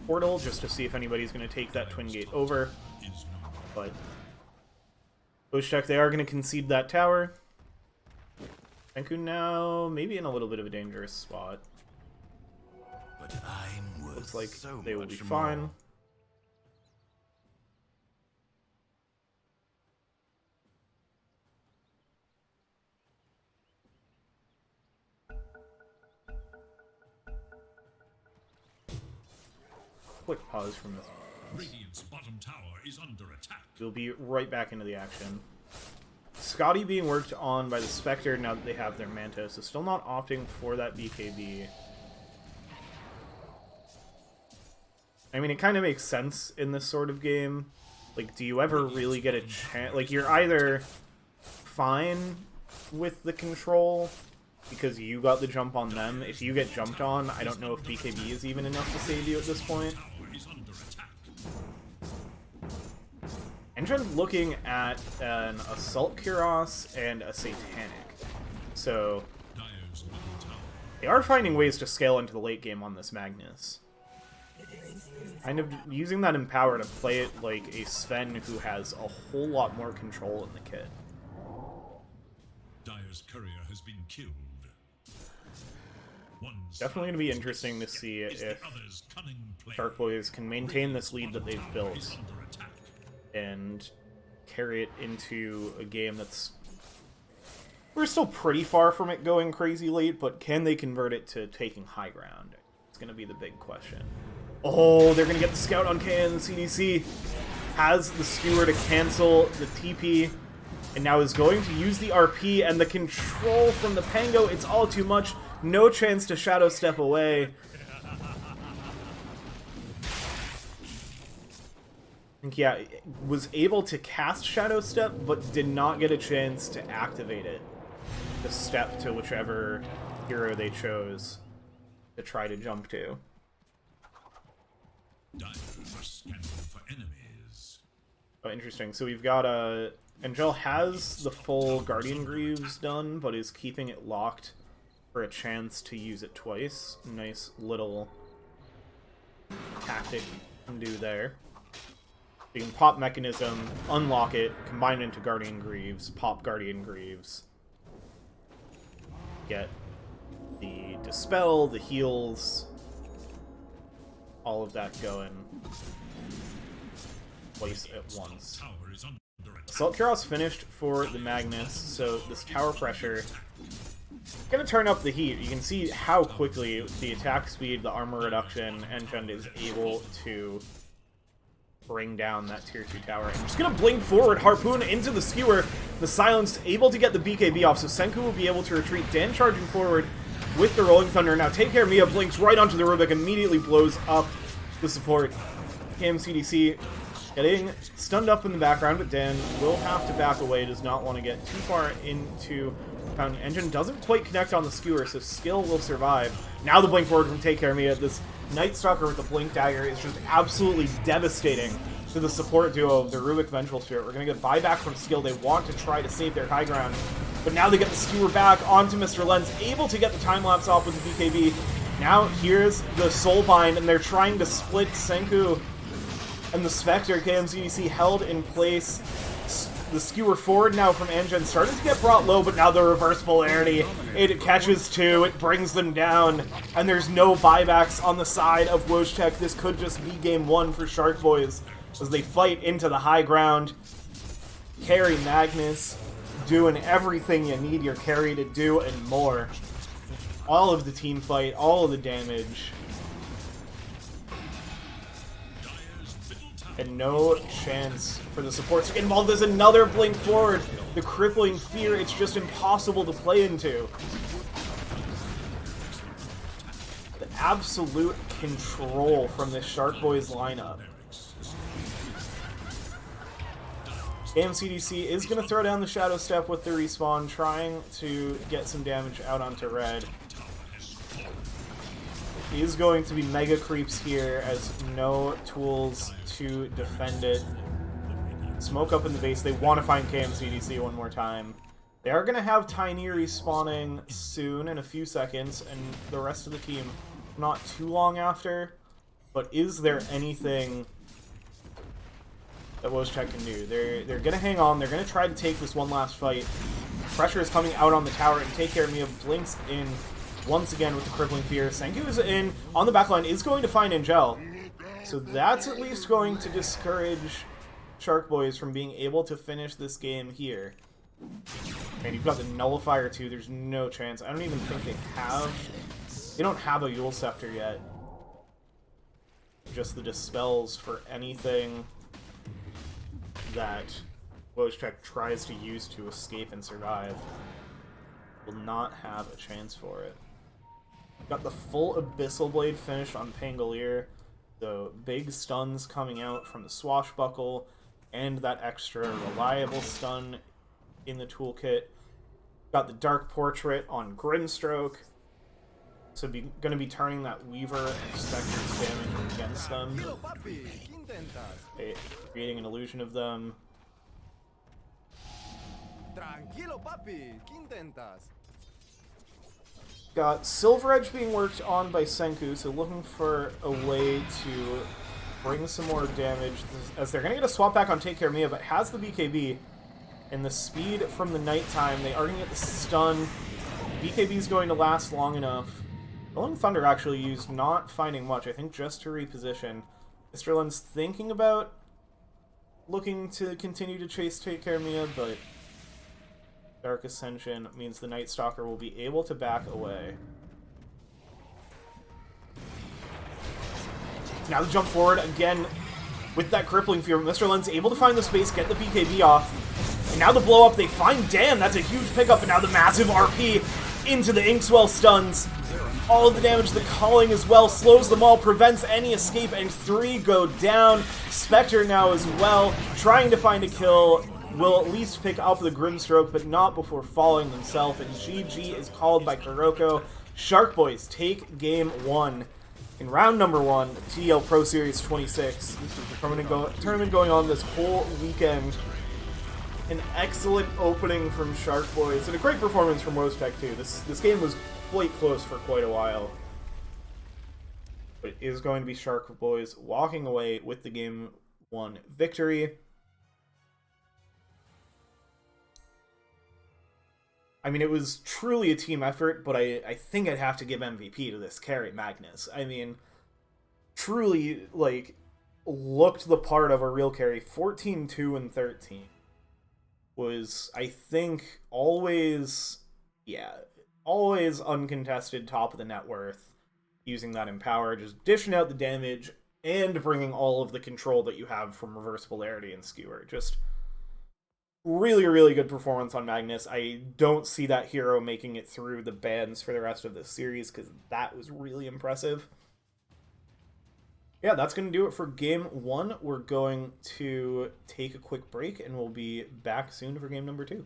portal just to see if anybody's going to take that Twin Gate over. But Wojtek, they are going to concede that tower. Senku now maybe in a little bit of a dangerous spot. But I'm worth Looks like so they will be much fine. more. Quick pause from this. Radiant's bottom tower is under attack. We'll be right back into the action. Scotty being worked on by the Spectre now that they have their Manta, so still not opting for that BKB. I mean, it kind of makes sense in this sort of game. Like, do you ever really get a chance? Like, you're either fine with the control because you got the jump on them. If you get jumped on, I don't know if BKB is even enough to save you at this point. Engine looking at an Assault Kuros and a Satanic. So they are finding ways to scale into the late game on this Magnus. Kind of using that Empower to play it like a Sven who has a whole lot more control in the kit. Dire's courier has been killed. Definitely going to be interesting to see if Shark Boys can maintain this lead that they've built and carry it into a game that's... We're still pretty far from it going crazy late, but can they convert it to taking high ground? It's going to be the big question. Oh, they're going to get the scout on KN. CDC has the skewer to cancel the TP, and now is going to use the RP, and the control from the Pango, it's all too much. No chance to shadow step away. I think, yeah, was able to cast Shadow Step, but did not get a chance to activate it. The step to whichever hero they chose to try to jump to. For enemies. Oh, interesting. So we've got Angel has the full Guardian Greaves done, but is keeping it locked for a chance to use it twice. Nice little tactic you can do there. You can pop Mechanism, unlock it, combine it into Guardian Greaves, pop Guardian Greaves, get the Dispel, the heals, all of that going twice at once. Assault Kuros finished for the Magnus, so this tower pressure gonna turn up the heat. You can see how quickly the attack speed, the armor reduction, Engine is able to bring down that tier 2 tower. I'm just gonna blink forward, Harpoon into the skewer. The Silence able to get the BKB off, so Senku will be able to retreat. Dan charging forward with the Rolling Thunder. Now Take Care Mia blinks right onto the Rubik, immediately blows up the support. KMCDC getting stunned up in the background, but Dan will have to back away. Does not want to get too far into Fountain. Engine doesn't quite connect on the skewer, so skill will survive. Now the blink forward from Take Care Mia. This Night Stalker with the Blink Dagger is just absolutely devastating to the support duo of the Rubik Vengeful Spirit. We're going to get buyback from skill. They want to try to save their high ground, but now they get the skewer back onto Mr. Lens, able to get the time-lapse off with the BKB. Now here's the Soulbind, and they're trying to split Senku and the Spectre. KMCDC held in place. The skewer forward now from Engine started to get brought low, but now the reverse polarity. It catches two, it brings them down, and there's no buybacks on the side of Wojtek. This could just be game one for Shark Boys as they fight into the high ground. Carry Magnus, doing everything you need your carry to do and more. All of the team fight, all of the damage. And no chance for the support to get involved. There's another blink forward. The crippling fear, it's just impossible to play into. The absolute control from this Shark Boys lineup. AMCDC is going to throw down the Shadow Step with the respawn, trying to get some damage out onto red. He is going to be mega creeps here, as no tools to defend it. Smoke up in the base. They want to find KMCDC one more time. They are going to have Tiny respawning soon, in a few seconds, and the rest of the team not too long after. But is there anything that Wojtek can do? They're going to hang on. They're going to try to take this one last fight. Pressure is coming out on the tower, and Take Care of Me blinks in once again with the Crippling Fear. Senku is in on the backline, is going to find Angel. So that's at least going to discourage Shark Boys from being able to finish this game here. And you've got the Nullifier too. There's no chance. I don't even think they have... They don't have a Yule Scepter yet. Just the Dispels for anything that Wojtek tries to use to escape and survive. Will not have a chance for it. Got the full Abyssal Blade finished on Pangolier. So big stuns coming out from the Swashbuckle, and that extra reliable stun in the toolkit. Got the Dark Portrait on Grimstroke. So going to be turning that Weaver and Spectre's damage against them. Creating an illusion of them. Got Silver Edge being worked on by Senku, so looking for a way to bring some more damage, as they're going to get a swap back on Take Care of Mia, but has the BKB, and the speed from the nighttime. They are going to get the stun. BKB is going to last long enough. Rolling Thunder actually used, not finding much, I think just to reposition. Mr. Len's thinking about looking to continue to chase Take Care of Mia, but Dark Ascension means the Night Stalker will be able to back away. Now the jump forward again with that Crippling Fear. Mr. Len's able to find the space, get the BKB off. And now the blow up, they find Dan. That's a huge pickup, and now the massive RP into the Inkswell stuns. All of the damage, the calling as well, slows them all, prevents any escape, and 3 go down. Spectre now as well, trying to find a kill. Will at least pick up the Grimstroke, but not before falling themselves, and GG is called by Kuroko. Shark Boys take game 1 in round number 1, TDL Pro Series 26. This is the tournament going on this whole weekend. An excellent opening from Shark Boys, and a great performance from Wojtek too. This game was quite close for quite a while. But it is going to be Shark Boys walking away with the game 1 victory. I mean, it was truly a team effort, but I think I'd have to give MVP to this carry, Magnus. I mean, truly, like, looked the part of a real carry. 14, 2, and 13 was, I think, always uncontested top of the net worth, using that Empower, just dishing out the damage, and bringing all of the control that you have from Reverse Polarity and Skewer. Just really, really good performance on Magnus. I don't see that hero making it through the bans for the rest of this series, because that was really impressive. Yeah, that's going to do it for game 1. We're going to take a quick break, and we'll be back soon for game number 2.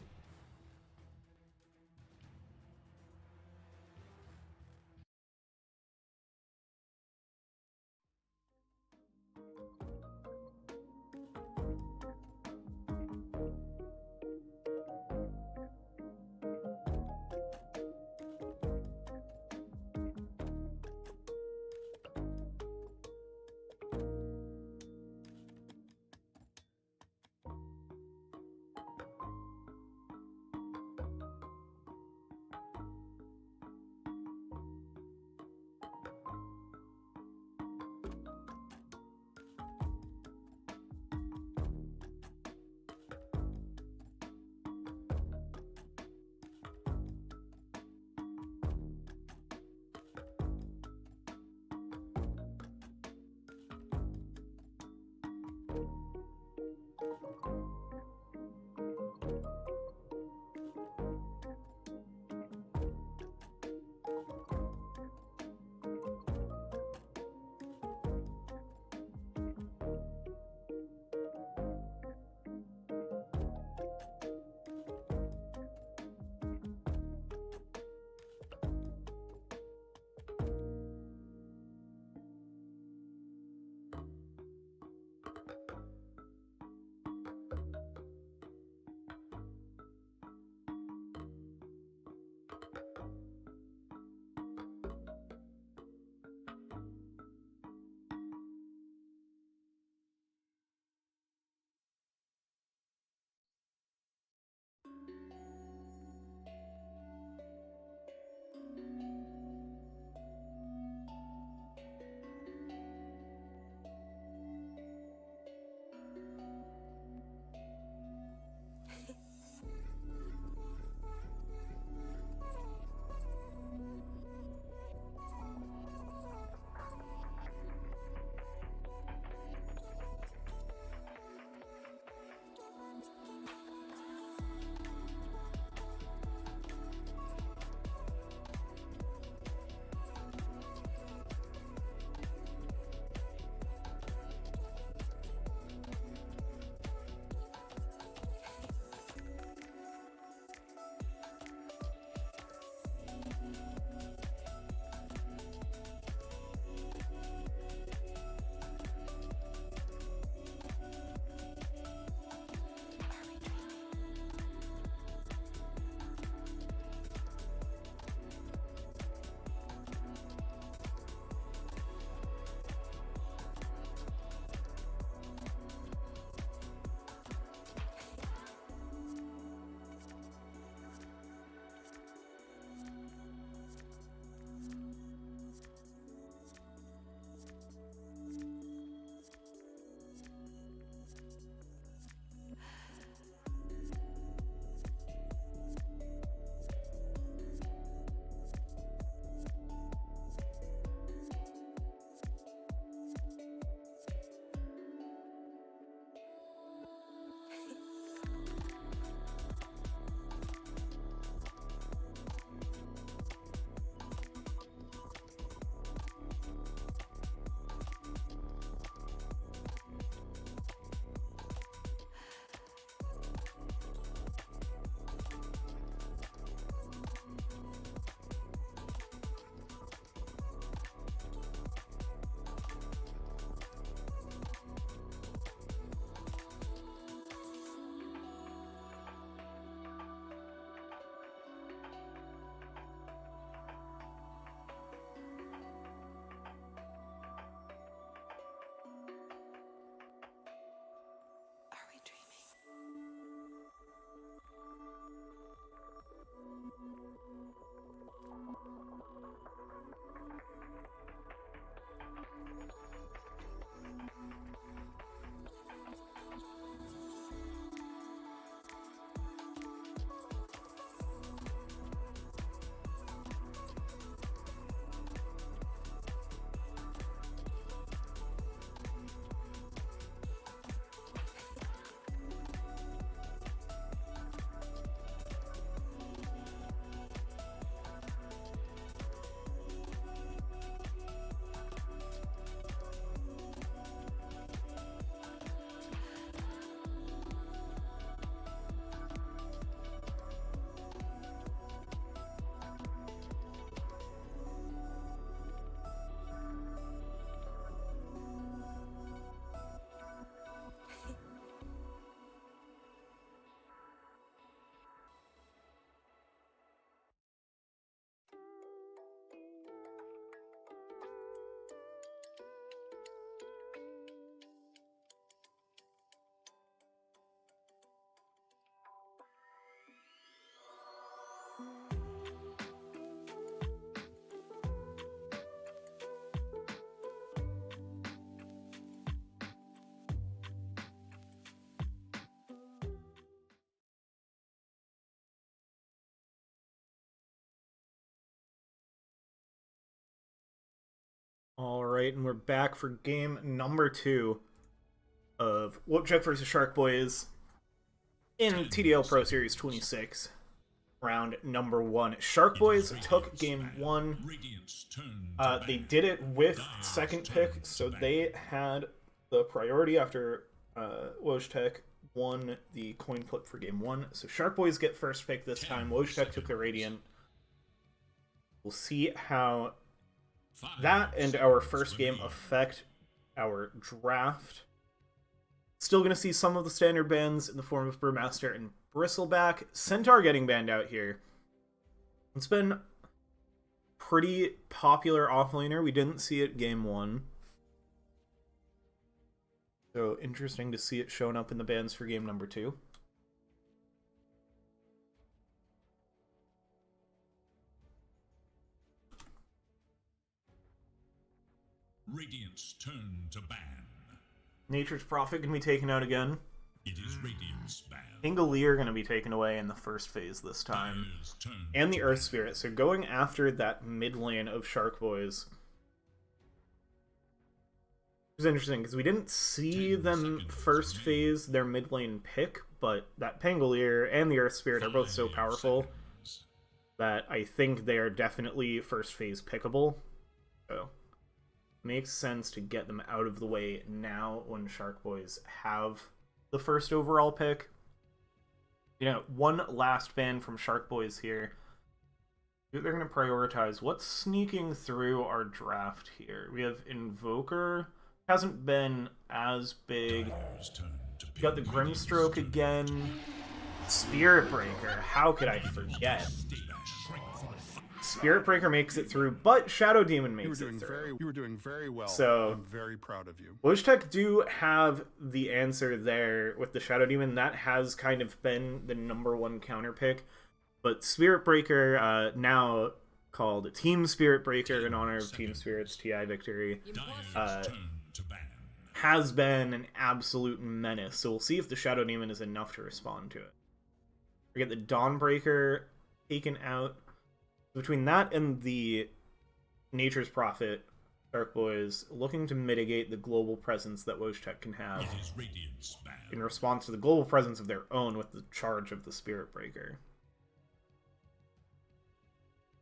Alright, and we're back for game number 2 of Wojtek versus Shark Boys in TDL Pro Series 26, round number 1. Shark Boys took game 1. They did it with second pick, so they had the priority after Wojtek won the coin flip for game 1. So Shark Boys get first pick this time. Wojtek took the Radiant. We'll see how that and our first game affect our draft. Still going to see some of the standard bans in the form of Brewmaster and Bristleback. Centaur getting banned out here. It's been pretty popular offlaner. We didn't see it game 1. So interesting to see it showing up in the bans for game number 2. Radiant's turn to ban. Nature's Prophet going to be taken out again. It is Radiant's ban. Pangolier going to be taken away in the first phase this time. And the Earth Spirit. So going after that mid lane of Shark Boys. It was interesting because we didn't see them first phase their mid lane pick, but that Pangolier and the Earth Spirit are both so powerful that I think they are definitely first phase pickable. So makes sense to get them out of the way now when Shark Boys have the first overall pick. You know, one last ban from Shark Boys here. They're going to prioritize what's sneaking through our draft here. We have Invoker. Hasn't been as big. We got the Grimstroke again. Spirit Breaker. How could I forget? Spirit Breaker makes it through, but Shadow Demon makes it through. You were doing very well. So, I'm very proud of you. Wojtek do have the answer there with the Shadow Demon. That has kind of been the number 1 counter pick. But Spirit Breaker, now called Team Spirit Breaker in honor of Team Spirit's TI victory, has been an absolute menace. So we'll see if the Shadow Demon is enough to respond to it. We get the Dawnbreaker taken out. Between that and the Nature's Prophet, Shark Boys looking to mitigate the global presence that Wojtek can have in response to the global presence of their own with the charge of the Spirit Breaker.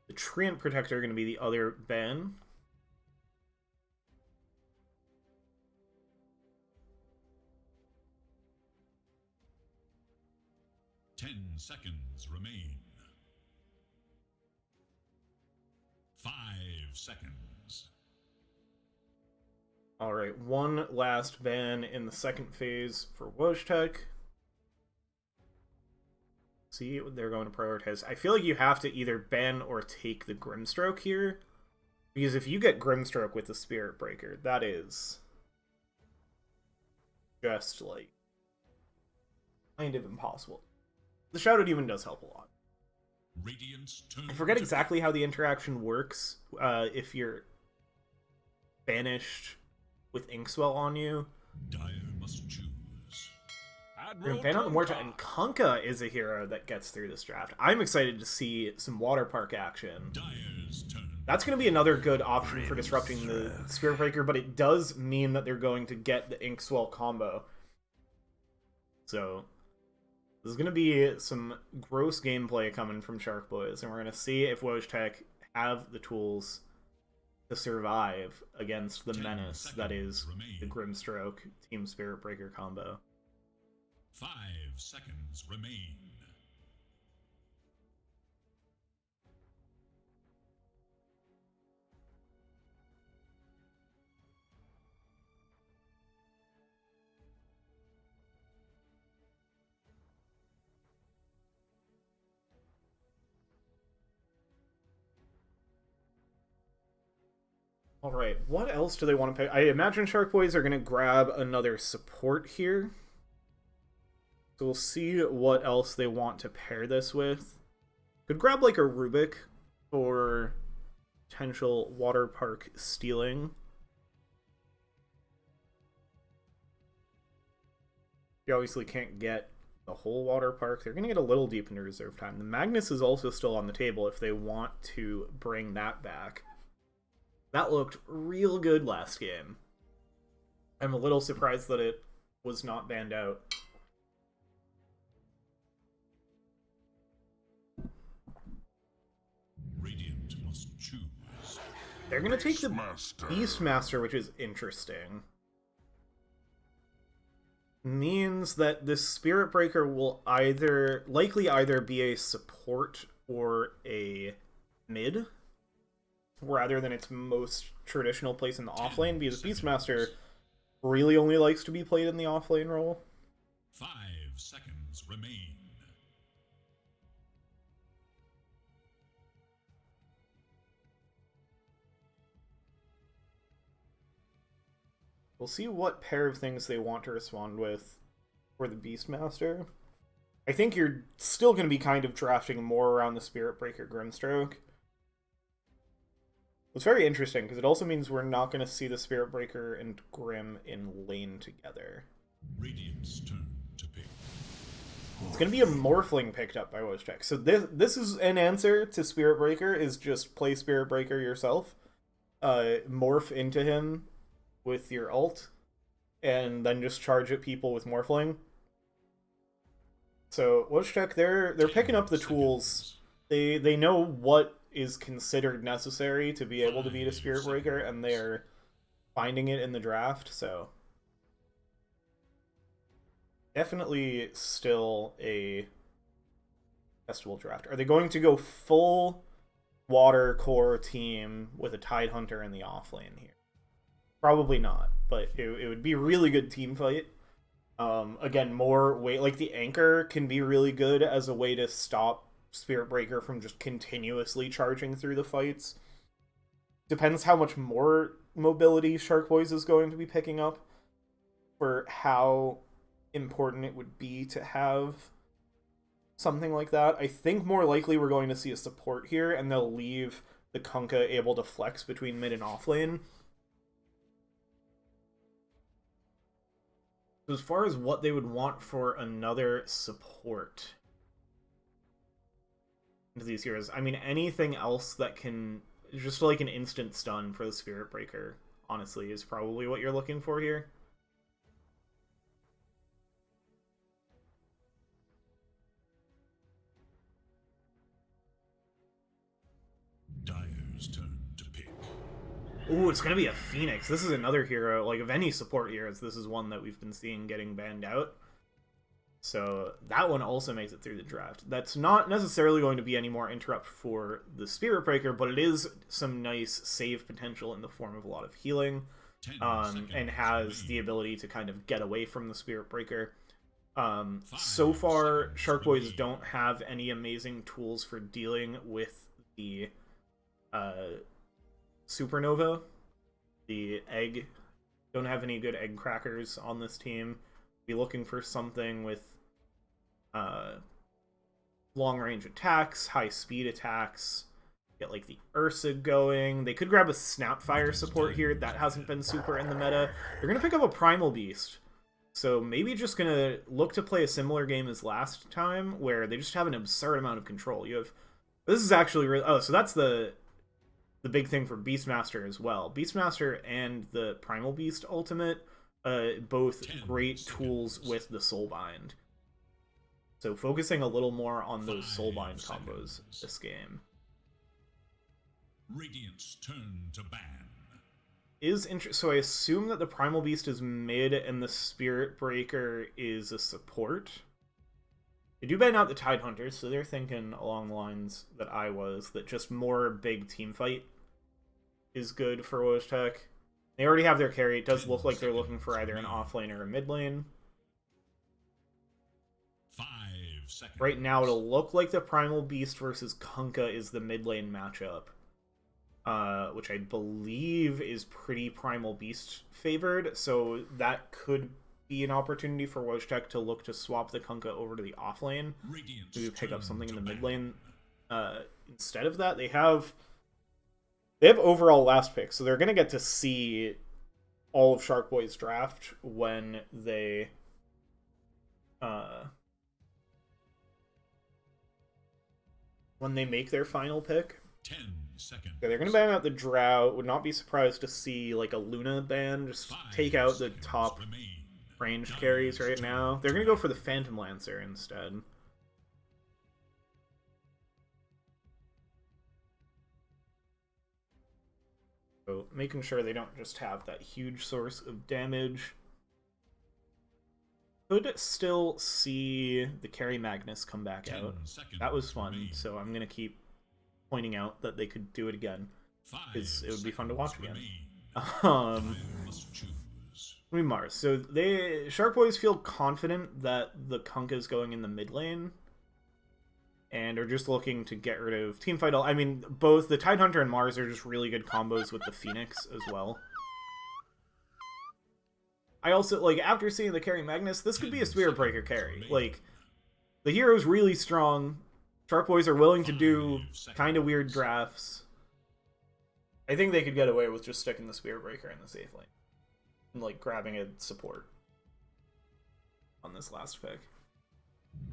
The Treant Protector are going to be the other ban. Seconds remain. 5 seconds. Alright, one last ban in the second phase for Wojtek. See what they're going to prioritize. I feel like you have to either ban or take the Grimstroke here. Because if you get Grimstroke with the Spirit Breaker, that is just, like, kind of impossible. The Shadow Demon does help a lot. I forget exactly how the interaction works if you're banished with Inkswell on you. Dire must choose. We're gonna ban out the Morta, and Kunkka is a hero that gets through this draft. I'm excited to see some Water Park action. That's going to be another good option for disrupting the Spirit Breaker, but it does mean that they're going to get the Inkswell combo. So this is going to be some gross gameplay coming from Shark Boys, and we're going to see if Wojtek have the tools to survive against the menace that is the Grimstroke Team Spirit Breaker combo. 5 seconds remain. Alright, what else do they want to pick? I imagine Shark Boys are going to grab another support here. So we'll see what else they want to pair this with. Could grab like a Rubik for potential Water Park stealing. You obviously can't get the whole Water Park. They're going to get a little deep into reserve time. The Magnus is also still on the table if they want to bring that back. That looked real good last game. I'm a little surprised that it was not banned out. Radiant must choose. They're going to take the Beastmaster, which is interesting. Means that this Spirit Breaker will likely either be a support or a mid, rather than its most traditional place in the offlane, because Beastmaster really only likes to be played in the offlane role. 5 seconds remain. We'll see what pair of things they want to respond with for the Beastmaster. I think you're still going to be kind of drafting more around the Spirit Breaker Grimstroke. It's very interesting, because it also means we're not going to see the Spirit Breaker and Grim in lane together. Radiant's turn to pick. It's going to be a Morphling picked up by Wojtek. So this is an answer to Spirit Breaker, is just play Spirit Breaker yourself. Morph into him with your ult, and then just charge at people with Morphling. So Wojtek, they're picking up the tools. They know what is considered necessary to be able to beat a Spirit Breaker, and they're finding it in the draft, so definitely still a testable draft. Are they going to go full water core team with a Tidehunter in the offlane here? Probably not, but it would be a really good team fight. Again, more weight, like the Anchor can be really good as a way to stop Spirit Breaker from just continuously charging through the fights. Depends how much more mobility Sharkboys is going to be picking up for how important it would be to have something like that. I think more likely we're going to see a support here, and they'll leave the Kunkka able to flex between mid and offlane. As far as what they would want for another support into these heroes, I mean, anything else that can, just like an instant stun for the Spirit Breaker, honestly, is probably what you're looking for here. Dire's turn to pick. Ooh, it's gonna be a Phoenix. This is another hero, like, of any support heroes, this is one that we've been seeing getting banned out. So that one also makes it through the draft. That's not necessarily going to be any more interrupt for the Spirit Breaker, but it is some nice save potential in the form of a lot of healing, and has the ability to kind of get away from the Spirit Breaker. So far, Sharkboys don't have any amazing tools for dealing with the Supernova. The egg, don't have any good egg crackers on this team. Be looking for something with long range attacks, high speed attacks, get like the Ursa going. They could grab a Snapfire support here. That hasn't been super in the meta. They're going to pick up a Primal Beast. So maybe just going to look to play a similar game as last time, where they just have an absurd amount of control. You have, this is actually really, oh, so that's the big thing for Beastmaster as well. Beastmaster and the Primal Beast ultimate, both great tools with the Soulbind. So focusing a little more on those Soulbind combos this game. Radiant's turn to ban. Is so I assume that the Primal Beast is mid and the Spirit Breaker is a support. They do ban out the Tidehunters, so they're thinking along the lines that I was, that just more big team fight is good for Wojtek. They already have their carry. It does look like they're looking for either an offlane or a mid lane. 5 seconds. Right now, it'll look like the Primal Beast versus Kunkka is the mid lane matchup, which I believe is pretty Primal Beast favored, so that could be an opportunity for Wojtek to look to swap the Kunkka over to the offlane, to pick up something in the mid lane. Instead of that, they have overall last pick, so they're going to get to see all of Sharkboy's draft when they make their final pick. 10 seconds. Yeah, they're gonna ban out the Drow. Would not be surprised to see like a Luna ban. Just 5 take out the seconds top remain. ranged carries right now. They're gonna go for the Phantom Lancer instead. So making sure they don't just have that huge source of damage. Could still see the Carry Magnus come back 10 out. seconds That was fun, remain. so I'm gonna keep pointing out that they could do it again. 5 Because it would be fun to watch again. remain. Um, I must choose. I mean, Mars. So Shark Boys feel confident that the Kunkka is going in the mid lane, and are just looking to get rid of Teamfight. I mean, both the Tidehunter and Mars are just really good combos with the Phoenix as well. I also, like, after seeing the Carry Magnus, this could be a Spirit Breaker carry. Like, the hero's really strong. Shark Boys are willing to do kind of weird drafts. I think they could get away with just sticking the Spirit Breaker in the safe lane. And, like, grabbing a support on this last pick.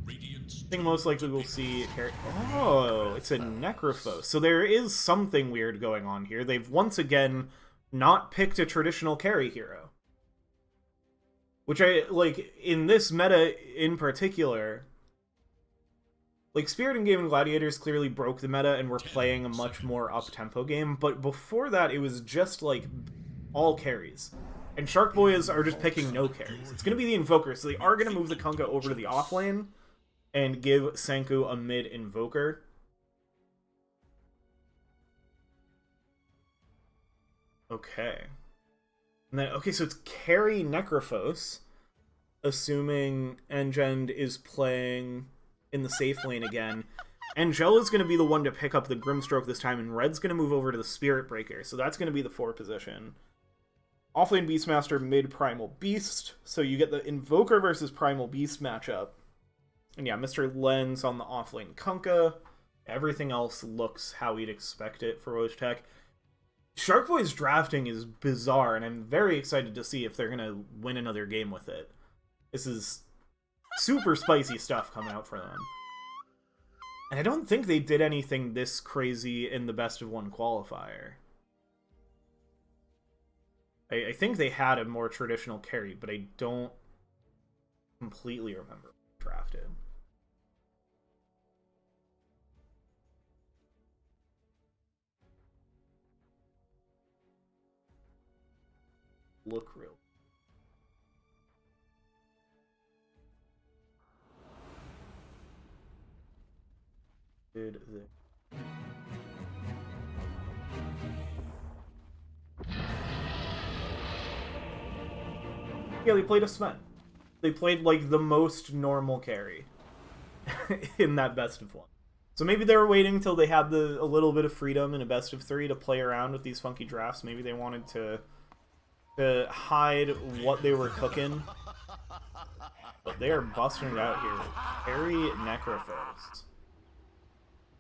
Radiance I think most likely we'll see carry. Oh, it's a Necrophos. So there is something weird going on here. They've once again not picked a traditional carry hero. Which I, like, in this meta in particular, like, Spirit and Game and Gladiators clearly broke the meta and were playing a much more up-tempo game, but before that, it was just, like, all carries. And Shark Boys are just picking no carries. It's going to be the Invoker, so they are going to move the Kunkka over to the offlane and give Senku a mid-Invoker. Okay. And then, okay, so it's carry Necrophos, assuming Engend is playing in the safe lane again. Angela's going to be the one to pick up the Grimstroke this time, and Red's going to move over to the Spirit Breaker, so that's going to be the 4 position. Offlane Beastmaster, mid Primal Beast, so you get the Invoker versus Primal Beast matchup. And yeah, Mr. Lens on the offlane Kunkka. Everything else looks how we'd expect it for Wojtek. Shark Boy's drafting is bizarre, and I'm very excited to see if they're going to win another game with it. This is super spicy stuff coming out for them. And I don't think they did anything this crazy in the best of 1 qualifier. I think they had a more traditional carry, but I don't completely remember drafted. Look real. Did the Yeah, they played a Sven. They played, like, the most normal carry in that best of 1. So maybe they were waiting till they had a little bit of freedom in a best of 3 to play around with these funky drafts. Maybe they wanted to hide what they were cooking. But they are busting it out here. Carry Necrophos.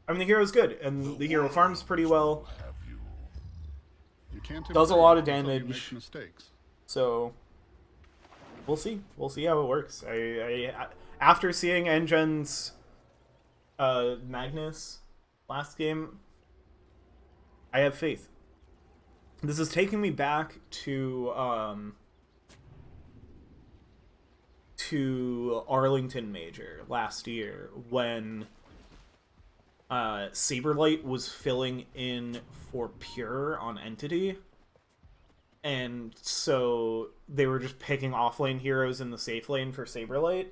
I mean, the hero's good, and the hero farms pretty well. You can't Does a lot of improve until you damage. make mistakes. So we'll see. We'll see how it works. After seeing Engen's Magnus last game, I have faith. This is taking me back to Arlington Major last year when Saberlight was filling in for Pure on Entity. And so they were just picking offlane heroes in the safe lane for Saberlight.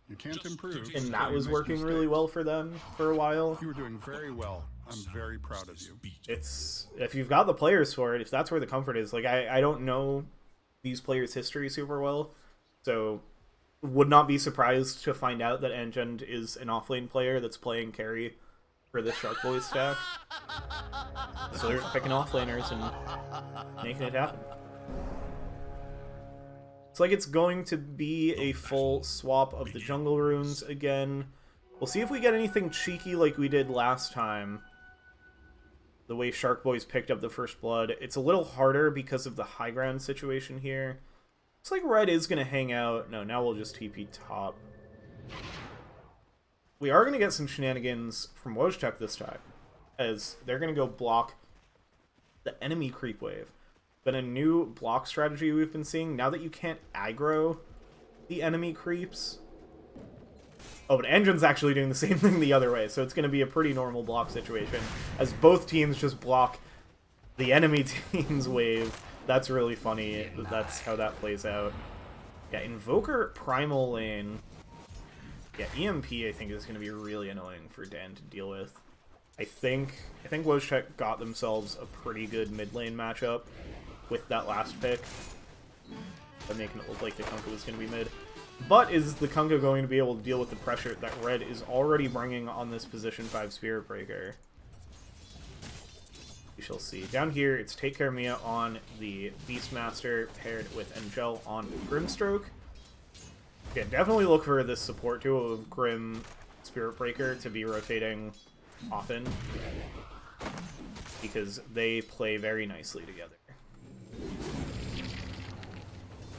You can't improve. And until that you was make working really mistakes. well for them for a while. You were doing very well. I'm very proud of you. It's, if you've got the players for it, if that's where the comfort is. Like, I don't know these players' history super well, so would not be surprised to find out that Engend is an offlane player that's playing carry for this Shark Boys stack. So they're just picking offlaners and making it happen. It's like it's going to be a full swap of the jungle runes again. We'll see if we get anything cheeky like we did last time. The way Shark Boys picked up the first blood. It's a little harder because of the high ground situation here. Looks like Red is going to hang out. No, now we'll just TP top. We are going to get some shenanigans from Wojtek this time. as they're going to go block the enemy creep wave. Been a new block strategy we've been seeing. Now that you can't aggro the enemy creeps. Oh, but Engine's actually doing the same thing the other way, so it's going to be a pretty normal block situation, as both teams just block the enemy team's wave. That's really funny. That's how that plays out. Yeah, Invoker Primal Lane. Yeah, EMP I think is going to be really annoying for Dan to deal with. I think Wojtek got themselves a pretty good mid lane matchup with that last pick, by making it look like the Kunkka was going to be mid. But is the Kunkka going to be able to deal with the pressure that Red is already bringing on this position 5 Spirit Breaker? We shall see. Down here, it's Take Care Mia on the Beastmaster, paired with Angel on Grimstroke. Yeah, definitely look for this support duo of Grim Spirit Breaker to be rotating often, because they play very nicely together.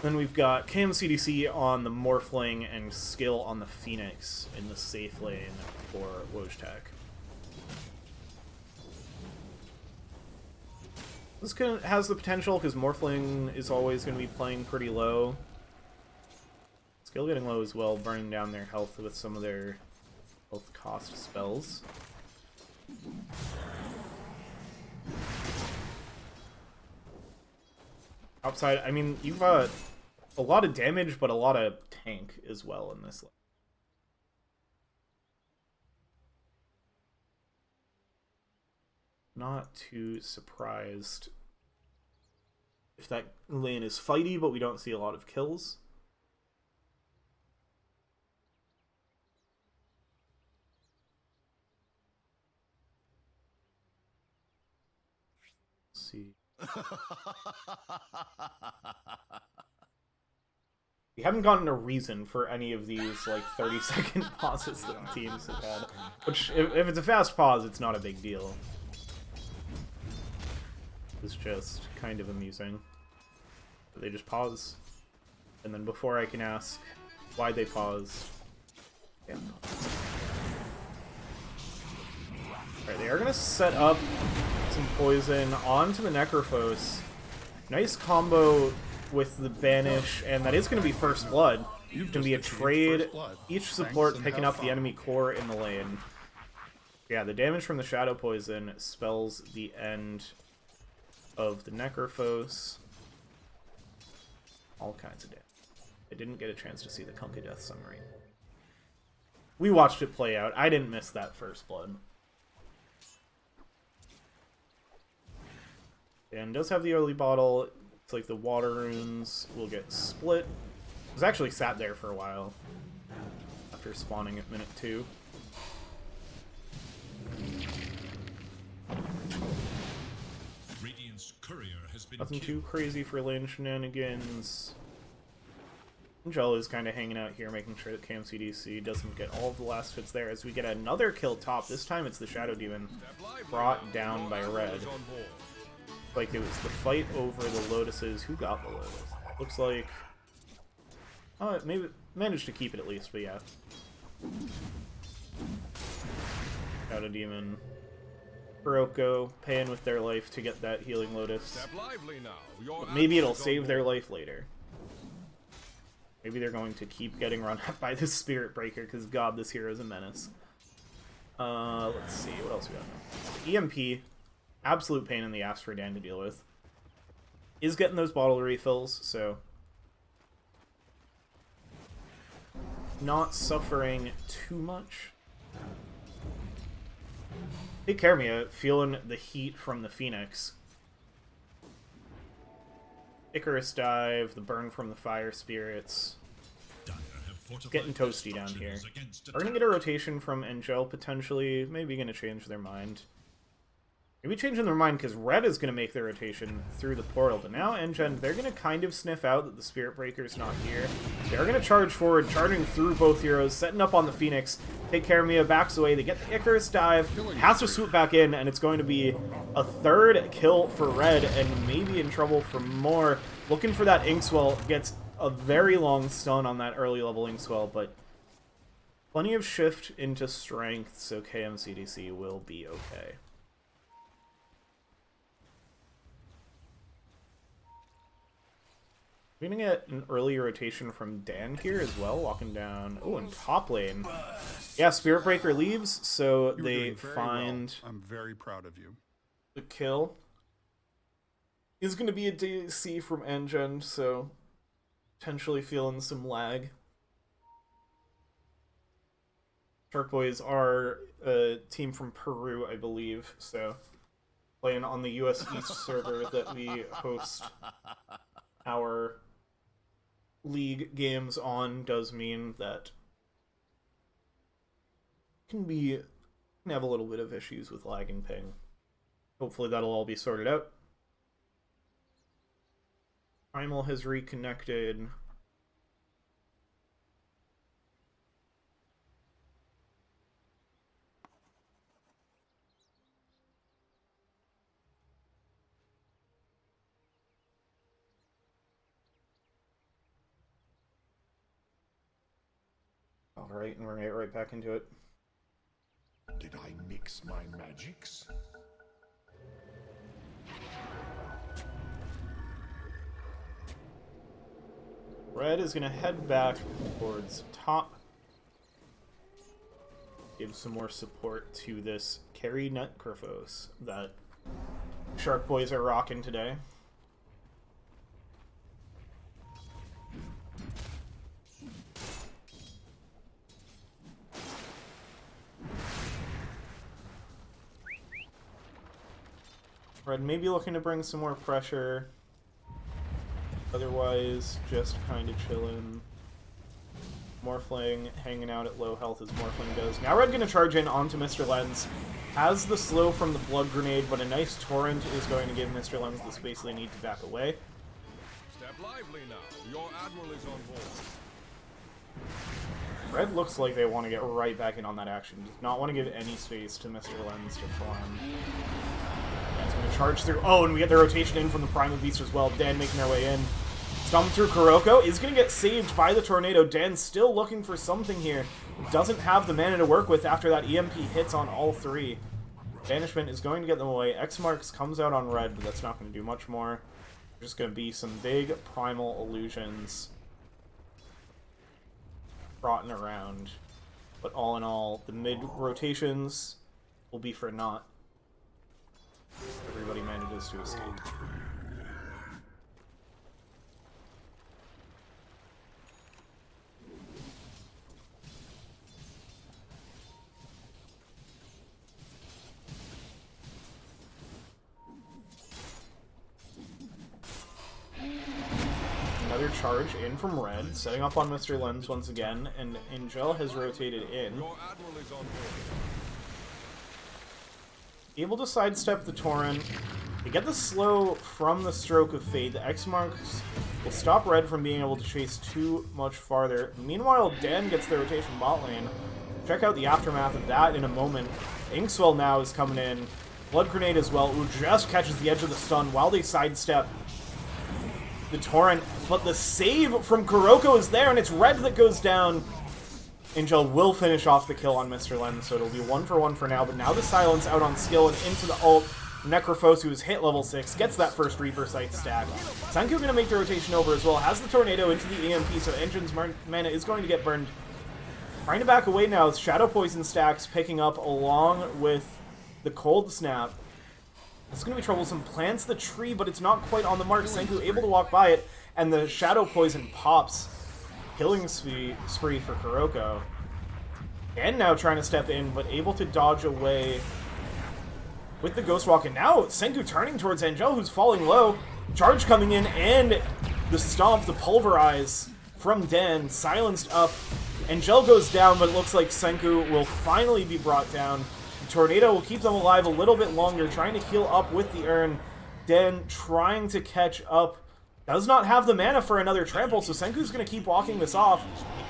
Then we've got KMCDC on the Morphling and Skill on the Phoenix in the safe lane for Wojtek. This has the potential, because Morphling is always going to be playing pretty low. Skill getting low as well, burning down their health with some of their health cost spells. Outside, I mean, you've got a lot of damage, but a lot of tank as well in this lane. Not too surprised if that lane is fighty, but we don't see a lot of kills. Let's see. We haven't gotten a reason for any of these, like, 30-second pauses that teams have had. Which, if it's a fast pause, it's not a big deal. It's just kind of amusing. They just pause. And then before I can ask why they pause... Yeah. Alright, they are going to set up some poison onto the Necrophos. Nice combo with the Banish, and that is going to be First Blood. It's going to be a trade, each support picking up the enemy core in the lane. Yeah, the damage from the Shadow Poison spells the end of the Necrophos. All kinds of damage. I didn't get a chance to see the Kunkka Death summary. We watched it play out. I didn't miss that First Blood. And does have the early bottle. It's like the water runes will get split. It was actually sat there for a while after spawning at minute 2. Radiant's courier has been Nothing killed. too crazy for lane shenanigans. Angel is kind of hanging out here, making sure that KMCDC doesn't get all of the last hits there, as we get another kill top. This time it's the Shadow Demon brought down by Red. Like it was the fight over the Lotuses. Who got the Lotus? Looks like... Oh, maybe managed to keep it at least, but yeah. Shadow Demon. Kuroko paying with their life to get that healing Lotus. But maybe it'll save their life later. Maybe they're going to keep getting run at by this Spirit Breaker, because god, this hero is a menace. Let's see, what else we got now? EMP. Absolute pain in the ass for Dan to deal with. Is getting those bottle refills, so... not suffering too much. Take care of me, feeling the heat from the Phoenix. Icarus Dive, the burn from the Fire Spirits. Getting toasty down here. We're gonna get a rotation from Angel, potentially. Maybe gonna change their mind. Maybe changing their mind because Red is going to make their rotation through the portal. But now Engen, they're going to kind of sniff out that the Spirit Breaker's not here. They're going to charge forward, charging through both heroes, setting up on the Phoenix. Take care of Mia, backs away. They get the Icarus Dive, has to swoop back in, and it's going to be a third kill for Red, and maybe in trouble for more. Looking for that Inkswell, gets a very long stun on that early level Inkswell, but plenty of shift into strength, so KMCDC will be okay. We're gonna get an early rotation from Dan here as well, walking down. Oh, in top lane. Yeah, Spirit Breaker leaves, so You're they doing very find well. I'm very proud of you. the kill. Is gonna be a DC from Engine, so potentially feeling some lag. Shark Boys are a team from Peru, I believe, so playing on the US East server that we host our league games on does mean that can have a little bit of issues with lag and ping. Hopefully that'll all be sorted out. Primal has reconnected. Alright, and we're gonna get right back into it. Did I mix my magics? Red is gonna head back towards top. Give some more support to this carry nut Kerfos that Shark Boys are rocking today. Red may be looking to bring some more pressure. Otherwise, just kind of chilling. Morphling hanging out at low health as Morphling does. Now Red gonna charge in onto Mr. Lens. Has the slow from the Blood Grenade, but a nice Torrent is going to give Mr. Lens the space they need to back away. Step lively now. Your admiral is on board. Red looks like they want to get right back in on that action. Does not want to give any space to Mr. Lens to farm. Dan's going to charge through. Oh, and we get the rotation in from the Primal Beast as well. Dan making their way in. Stomp through Kuroko. Is going to get saved by the Tornado. Dan still looking for something here. Doesn't have the mana to work with after that EMP hits on all three. Banishment is going to get them away. X Marks comes out on Red, but that's not going to do much more. There's just going to be some big Primal Illusions trotting around. But all in all, the mid rotations will be for naught. Everybody manages to escape. Another charge in from Red, setting up on Mr. Lens once again, and Angel has rotated in. Your admiral is on board. Able to sidestep the Torrent. They get the slow from the Stroke of Fate. The X Marks will stop Red from being able to chase too much farther. Meanwhile, Dan gets the rotation bot lane. Check out the aftermath of that in a moment. Inkswell now is coming in. Blood Grenade as well, who just catches the edge of the stun while they sidestep the Torrent. But the save from Kuroko is there, and it's Red that goes down. Angel will finish off the kill on Mr. Lens, so it'll be 1-for-1 for now. But now the silence out on skill and into the ult. Necrophos, who is hit level 6, gets that first Reaper Sight stack. Sanku going to make the rotation over as well. Has the Tornado into the EMP, so Engine's mana is going to get burned. Trying to back away now. Shadow Poison stacks picking up along with the Cold Snap. It's going to be troublesome. Plants the tree, but it's not quite on the mark. Sanku able to walk by it, and the Shadow Poison pops. Killing spree for Kuroko. And now trying to step in, but able to dodge away with the Ghost Walk. And now Senku turning towards Angel, who's falling low. Charge coming in, and the Stomp, the Pulverize from Den, silenced up. Angel goes down, but it looks like Senku will finally be brought down. The Tornado will keep them alive a little bit longer, trying to heal up with the Urn. Den trying to catch up. Does not have the mana for another trample, so Senku's going to keep walking this off.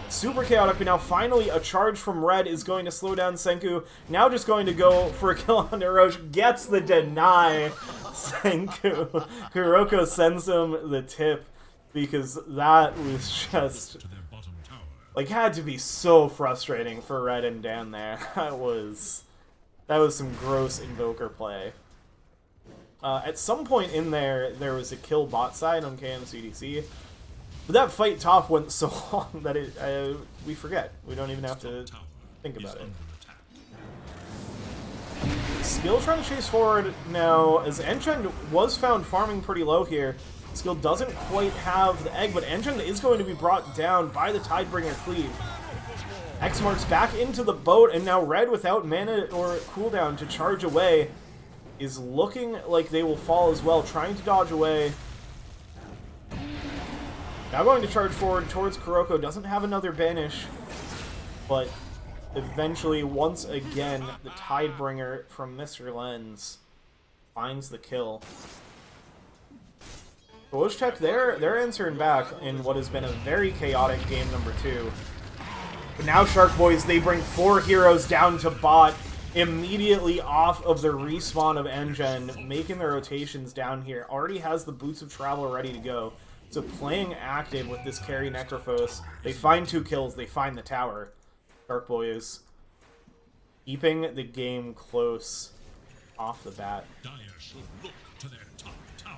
Super chaotic, but now finally a charge from Red is going to slow down Senku. Now just going to go for a kill on Eroge. Gets the deny. Senku. Kuroko sends him the tip, because that was just, like, had to be so frustrating for Red and Dan there. That was some gross Invoker play. At some point in there was a kill bot side on KMCDC. But that fight top went so long that we forget. We don't even have to think about it. Skill trying to chase forward now, as Engen was found farming pretty low here. Skill doesn't quite have the egg, but Engen is going to be brought down by the Tidebringer Cleave. X marks back into the boat, and now Red, without mana or cooldown to charge away, is looking like they will fall as well, trying to dodge away. Now going to charge forward towards Kuroko, doesn't have another banish, but eventually, once again, the Tidebringer from Mr. Lens finds the kill. Wojtek, they're answering back in what has been a very chaotic game number 2. But now Shark Boys, they bring 4 heroes down to bot, immediately off of the respawn of Engen, making their rotations down here. Already has the Boots of Travel ready to go. So playing active with this carry Necrophos. They find 2 kills, they find the tower. Shark Boys keeping the game close off the bat. Dire should look to their top tower.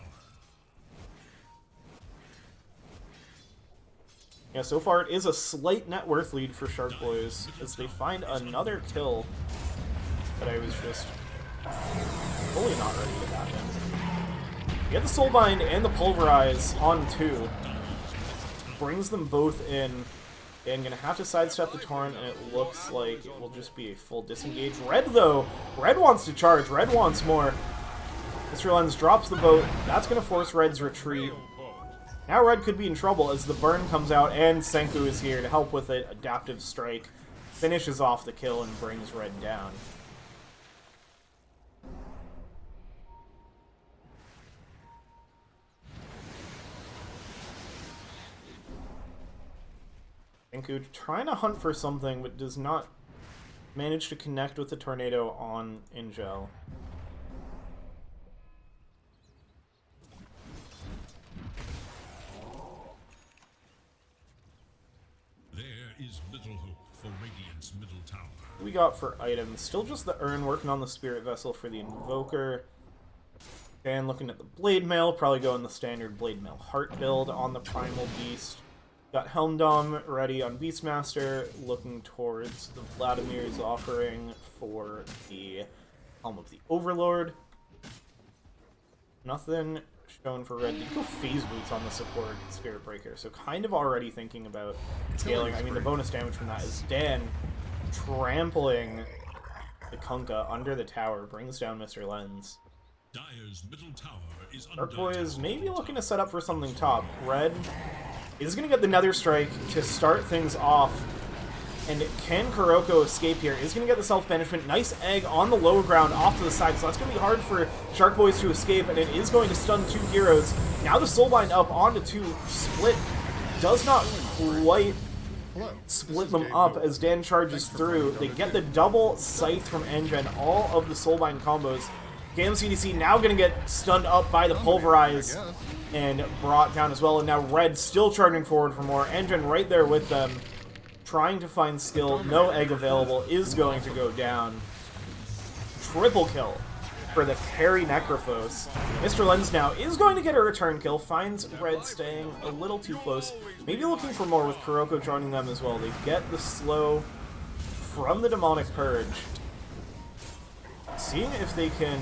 Yeah, so far it is a slight net worth lead for Shark Boys as they find another kill that I was just fully not ready to happen. You get the Soulbind and the Pulverize on 2. Brings them both in. And gonna have to sidestep the Torrent, and it looks like it will just be a full disengage. Red, though, Red wants to charge. Red wants more. Mr. Lens drops the boat. That's gonna force Red's retreat. Now Red could be in trouble as the burn comes out, and Senku is here to help with it. Adaptive Strike finishes off the kill and brings Red down. Senku trying to hunt for something, but does not manage to connect with the tornado on Angel. There is little hope for Radiant's middle tower. What we got for items? Still just the urn, working on the Spirit Vessel for the Invoker. And looking at the Blade Mail, probably going the standard Blade Mail Heart build on the Primal Beast. Got Helmdom ready on Beastmaster, looking towards the Vladimir's offering for the Helm of the Overlord. Nothing shown for Red. You go Phase Boots on the support Spirit Breaker, so kind of already thinking about scaling. I mean, the bonus damage from that is Dan trampling the Kunkka under the tower, brings down Mr. Lens. Dire's middle tower is Shark under Boys attack. maybe looking to set up for something top. Red is going to get the Nether Strike to start things off. And can Kuroko escape here? Is going to get the self-banishment. Nice egg on the lower ground off to the side. So that's going to be hard for Shark Boys to escape. And it is going to stun 2 heroes. Now the Soulbind up onto 2. Split does not quite split them up as Dan charges through. They get the double Scythe from Engen. All of the Soulbind combos. CDC now going to get stunned up by the Pulverize and brought down as well. And now Red still charging forward for more. Engen right there with them, trying to find skill. No egg available, is going to go down. Triple kill for the carry Necrophos. Mr. Lens now is going to get a return kill. Finds Red staying a little too close. Maybe looking for more with Kuroko joining them as well. They get the slow from the Demonic Purge. Seeing if they can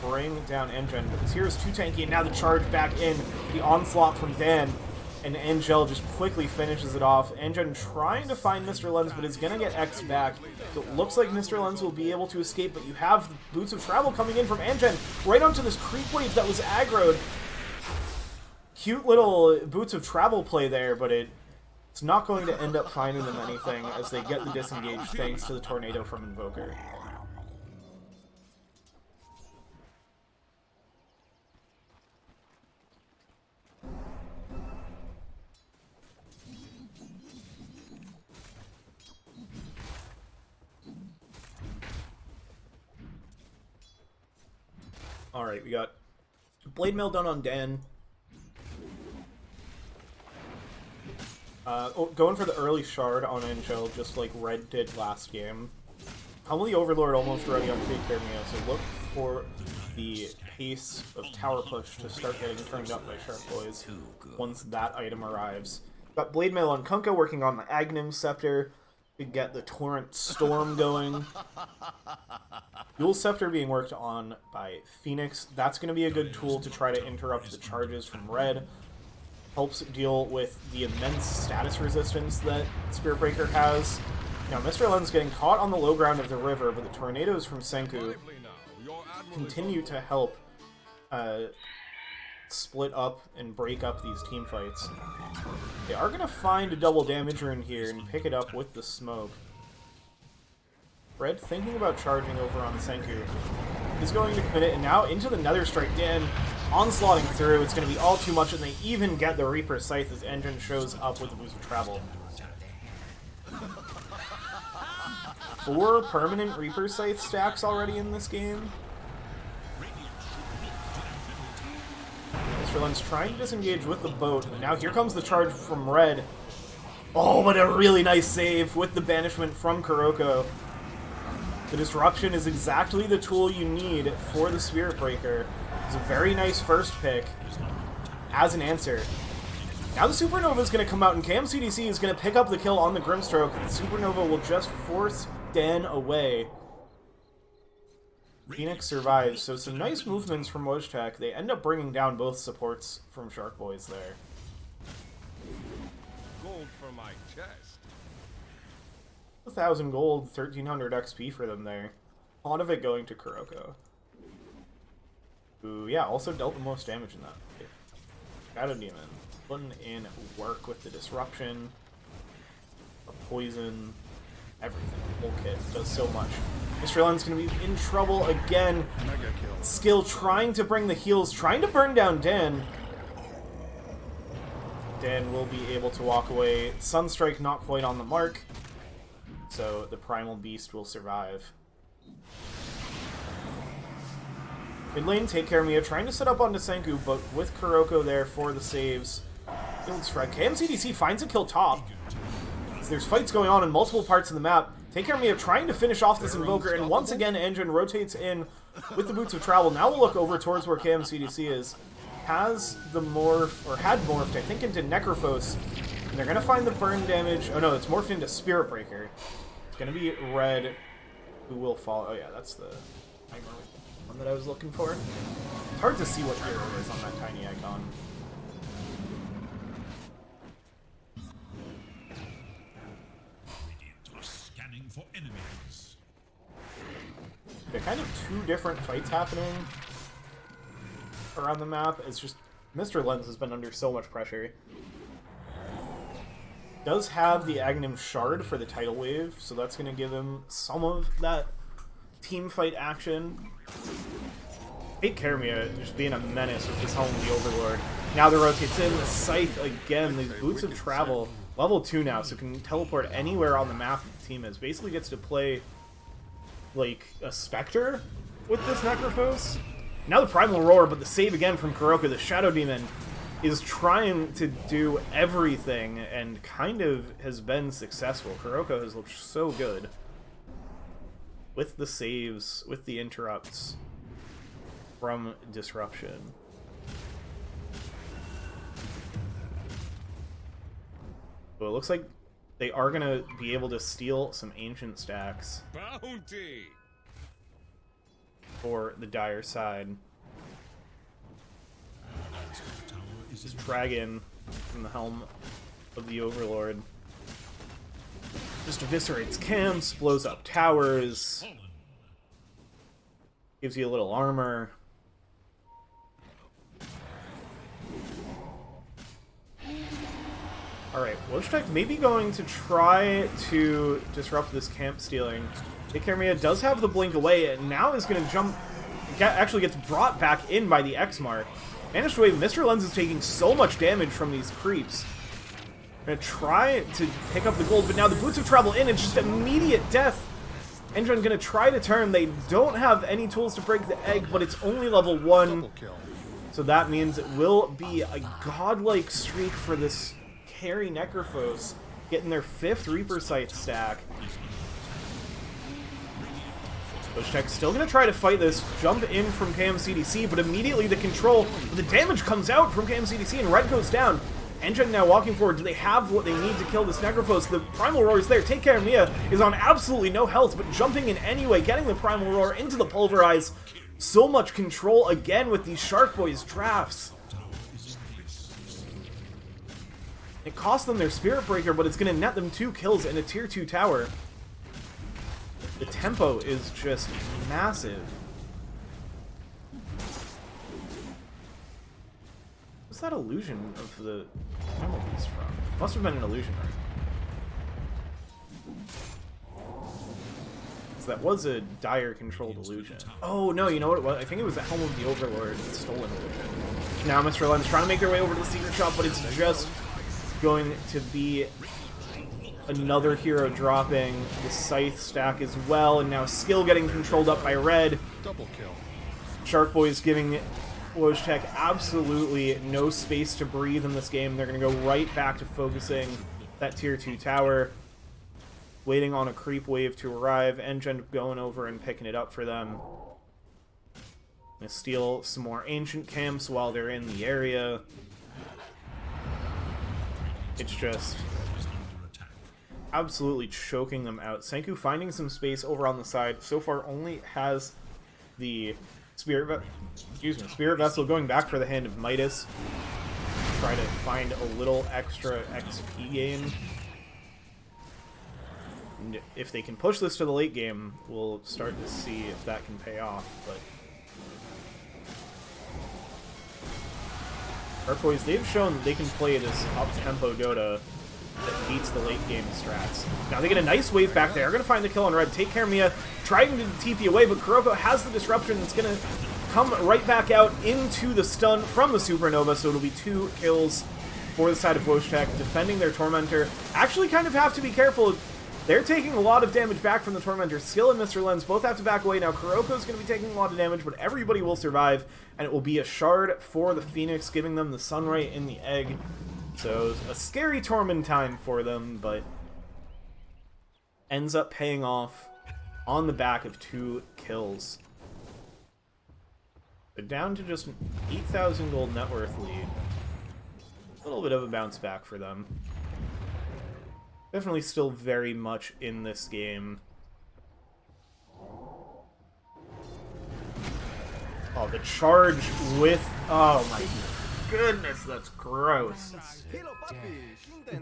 bring down Engen, but this here is too tanky, and now the charge back in, the onslaught from Dan, and Angel just quickly finishes it off. Engen trying to find Mr. Lens, but is going to get X back. So it looks like Mr. Lens will be able to escape, but you have the Boots of Travel coming in from Engen, right onto this creep wave that was aggroed. Cute little Boots of Travel play there, but it's not going to end up finding them anything as they get the disengage thanks to the Tornado from Invoker. Alright, we got Blade Mail done on Dan. Going for the early shard on Angel, just like Red did last game. Helm of the Overlord almost ready on Fake Cameo, so look for the pace of tower push to start getting turned up by Shark Boys once that item arrives. Got Blade Mail on Kunkka working on the Aghanim Scepter to get the Torrent Storm going. Dual Scepter being worked on by Phoenix. That's going to be a good tool to try to interrupt the charges from Red. Helps deal with the immense status resistance that Spirit Breaker has. Now, Mr. Len's getting caught on the low ground of the river, but the tornadoes from Senku continue to help split up and break up these team fights. They are going to find a double damage rune here and pick it up with the smoke. Red thinking about charging over on Senku. He's going to commit it, and now into the Nether Strike. Dan onslaughting through. It's going to be all too much, and they even get the Reaper Scythe as Engine shows up with the boost of travel. 4 permanent Reaper Scythe stacks already in this game. Mr. Len's trying to disengage with the boat, and now here comes the charge from Red. Oh, but a really nice save with the banishment from Kuroko. The disruption is exactly the tool you need for the Spirit Breaker. It's a very nice first pick as an answer. Now the Supernova is going to come out, and KMCDC is going to pick up the kill on the Grimstroke. The Supernova will just force Dan away. Phoenix survives, so some nice movements from Wojtek. They end up bringing down both supports from Shark Boys there. Gold for my chest. 1,000 gold, 1,300 XP for them there. A lot of it going to Kuroko. Who, yeah, also dealt the most damage in that fight. Shadow Demon putting in work with the disruption, the poison, everything. The whole kit does so much. Mr. Len's going to be in trouble again. Mega kill. Skill trying to bring the heals, trying to burn down Dan. Dan will be able to walk away. Sunstrike not quite on the mark, so the Primal Beast will survive. Mid lane, take care of Mia, trying to set up onto Senku, but with Kuroko there for the saves. Field strike. KMCDC finds a kill top. So there's fights going on in multiple parts of the map. Take care of Mia, trying to finish off this Invoker, and once again Engine rotates in with the Boots of Travel. Now we'll look over towards where KMCDC is. Has the morph, or had morphed, I think, into Necrophos. And they're going to find the burn damage. Oh no, it's morphed into Spirit Breaker. It's going to be Red who will fall. Oh yeah, that's the one that I was looking for. It's hard to see what hero is on that tiny icon. Scanning for enemies. There are kind of 2 different fights happening around the map. It's just Mr. Lens has been under so much pressure. Does have the Aghanim Shard for the tidal wave, so that's going to give him some of that team fight action. Fake Karamia just being a menace with his Helm of the Overlord. Now the rotates in, the Scythe again, these Boots of Travel. Level 2 now, so can teleport anywhere on the map the team is. Basically gets to play like a Spectre with this Necrophos. Now the Primal Roar, but the save again from Kuroko. The Shadow Demon is trying to do everything and kind of has been successful. Kuroko has looked so good with the saves, with the interrupts from Disruption. So it looks like they are going to be able to steal some Ancient stacks Bounty. for the Dire side. This Dragon from the Helm of the Overlord just eviscerates camps, blows up towers, gives you a little armor. Alright, Wojtek may be going to try to disrupt this camp stealing. Ikermia does have the blink away, and now is going to jump... actually gets brought back in by the X mark. Managed to wave. Mr. Lens is taking so much damage from these creeps. Gonna try to pick up the gold, but now the Boots of Travel in, and just immediate death. Engine gonna try to turn. They don't have any tools to break the egg, but it's only level 1. Double kill. So that means it will be a godlike streak for this carry Necrophos, getting their 5th Reaper Scythe stack. Wojtek still going to try to fight this, jump in from KMCDC, but immediately the control, the damage comes out from KMCDC and Red goes down. Engine now walking forward. Do they have what they need to kill this Necrophos? The Primal Roar is there. Take Care of Mia is on absolutely no health, but jumping in anyway, getting the Primal Roar into the Pulverize. So much control again with these Shark Boys drafts. It cost them their Spirit Breaker, but it's going to net them 2 kills in a tier 2 tower. The tempo is just massive. What's that illusion of the Primal Beast from? Must have been an illusion, right? So that was a dire controlled illusion. Oh no, you know what it was? I think it was the Helm of the Overlord stolen illusion. Now Mr. Len's trying to make their way over to the secret shop, but it's just going to be another hero dropping the Scythe stack as well, and now skill getting controlled up by Red. Double kill. Shark Boys giving Wojtek absolutely no space to breathe in this game. They're going to go right back to focusing that tier 2 tower, waiting on a creep wave to arrive. Engine going over and picking it up for them. Gonna steal some more ancient camps while they're in the area. It's just absolutely choking them out. Senku finding some space over on the side. So far only has the Spirit Vessel going back for the Hand of Midas. Try to find a little extra XP gain. And if they can push this to the late game, we'll start to see if that can pay off. But Shark Boys, they've shown that they can play this up-tempo Dota that beats the late game strats. Now they get a nice wave back there. They're going to find the kill on Red. Take Care of Mia, trying to TP away, but Kuroko has the disruption that's going to come right back out into the stun from the Supernova, so it'll be 2 kills for the side of Wojtek, defending their Tormentor. Actually kind of have to be careful. They're taking a lot of damage back from the Tormentor. Skill and Mr. Lens both have to back away. Now Kuroko's going to be taking a lot of damage, but everybody will survive, and it will be a shard for the Phoenix, giving them the Sunray in the egg. So a scary Torment time for them, but ends up paying off on the back of 2 kills. They're down to just 8,000 gold net worth lead. A little bit of a bounce back for them. Definitely still very much in this game. Oh, the charge with... Oh my goodness, that's gross.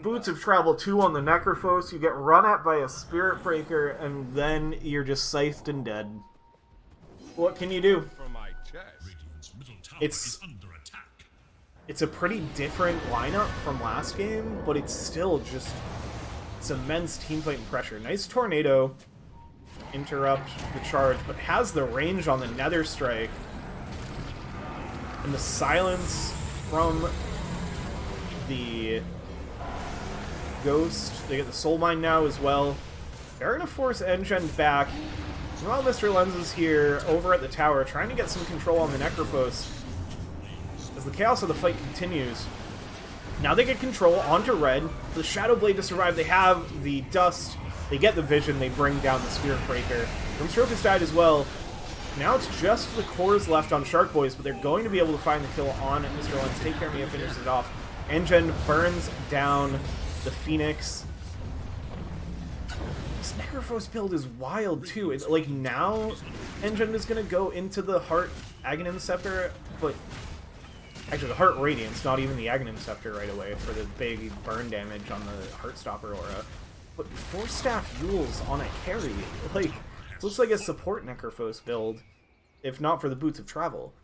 Boots of Travel 2 on the Necrophos, you get run at by a Spirit Breaker, and then you're just scythed and dead. What can you do? From my chest. It's a pretty different lineup from last game, but it's still just... It's immense teamfight and pressure. Nice Tornado. Interrupt the charge, but has the range on the Nether Strike. And the silence from the Ghost. They get the Soul Mine now as well. They're going to force Engine back. While Mr. Lens is here over at the tower, trying to get some control on the Necrophos. As the chaos of the fight continues. Now they get control onto Red. For the Shadow Blade to survive, they have the Dust. They get the Vision. They bring down the Spirit Breaker. Grimstroke has died as well. Now it's just the cores left on Shark Boys, but they're going to be able to find the kill on Mr. Lens. Take Care of Mia, finishes it off. Engine burns down the Phoenix. This Necrophos build is wild too. It's like now Engine is going to go into the Heart Aghanim Scepter, but actually the Heart Radiance, not even the Aghanim Scepter right away for the big burn damage on the Heartstopper aura. But 4-staff Yules on a carry, like, it looks like a support Necrophos build, if not for the Boots of Travel.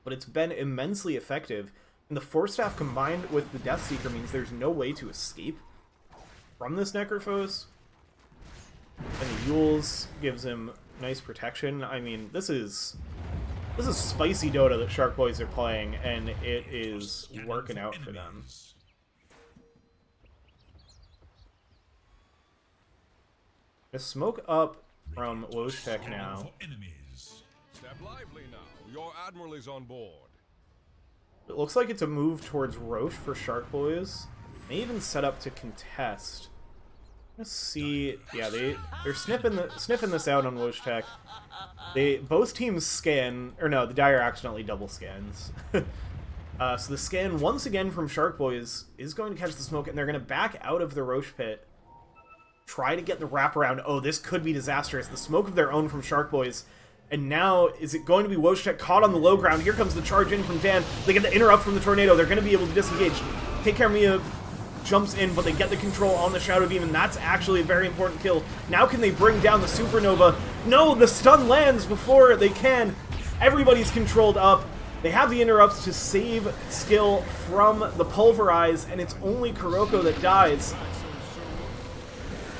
But it's been immensely effective, and the 4-staff combined with the Death Seeker means there's no way to escape from this Necrophos. And the Yules gives him nice protection. I mean, this is spicy Dota that Shark Boys are playing, and it is working out for them. A smoke up from Wojtek now. Step lively now. Your admiral is on board. It looks like it's a move towards Roche for Shark Boys. They even set up to contest. Let's see. Yeah, they're sniffing this out on Wojtek. Both teams scan, or no, the Dire accidentally double scans. So the scan once again from Shark Boys is going to catch the smoke, and they're going to back out of the Roche pit. Try to get the wraparound. Oh, this could be disastrous. The smoke of their own from Shark Boys. And now, is it going to be Wojtek caught on the low ground? Here comes the charge in from Dan. They get the interrupt from the Tornado. They're going to be able to disengage. Take Care Mia jumps in, but they get the control on the Shadow Beam, and that's actually a very important kill. Now can they bring down the Supernova? No, the stun lands before they can. Everybody's controlled up. They have the interrupts to save Skill from the Pulverize, and it's only Kuroko that dies.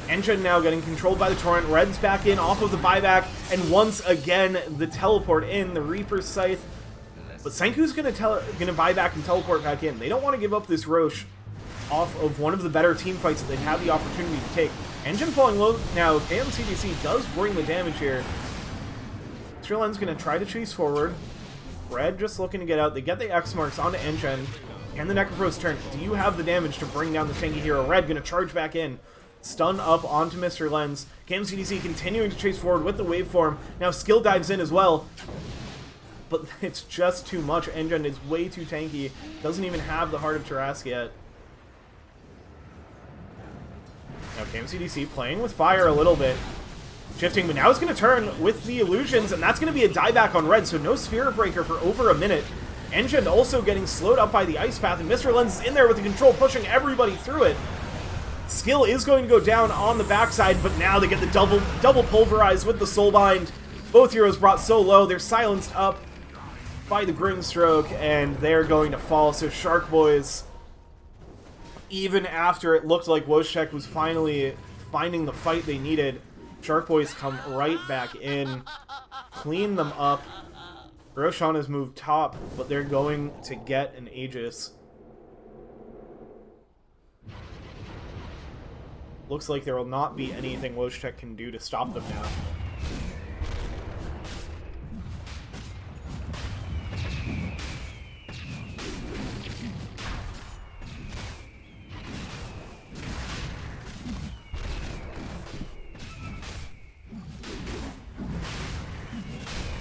Engine now getting controlled by the Torrent. Red's back in off of the buyback, and once again the teleport in, the Reaper's Scythe. But Senku's gonna buy back and teleport back in. They don't want to give up this Roche off of one of the better team fights that they'd have the opportunity to take. Engine falling low now. KMCDC does bring the damage here. Sherlin's gonna try to chase forward. Red just looking to get out. They get the X marks onto Engine. And the Necrophos turn. Do you have the damage to bring down the tanky hero? Red gonna charge back in. Stun up onto Mr. Lens. KMCDC continuing to chase forward with the waveform. Now Skill dives in as well. But it's just too much. Engine is way too tanky. Doesn't even have the Heart of Tarask yet. Now KMCDC playing with fire a little bit. Shifting, but now it's going to turn with the illusions, and that's going to be a dieback on Red, so no Spirit Breaker for over a minute. Engine also getting slowed up by the Ice Path, and Mr. Lens is in there with the control, pushing everybody through it. Skill is going to go down on the backside, but now they get the double pulverize with the Soulbind. Both heroes brought so low, they're silenced up by the Grimstroke, and they're going to fall. So Shark Boys, even after it looked like Wojtek was finally finding the fight they needed, Shark Boys come right back in, clean them up. Roshan has moved top, but they're going to get an Aegis. Looks like there will not be anything Wojtek can do to stop them now.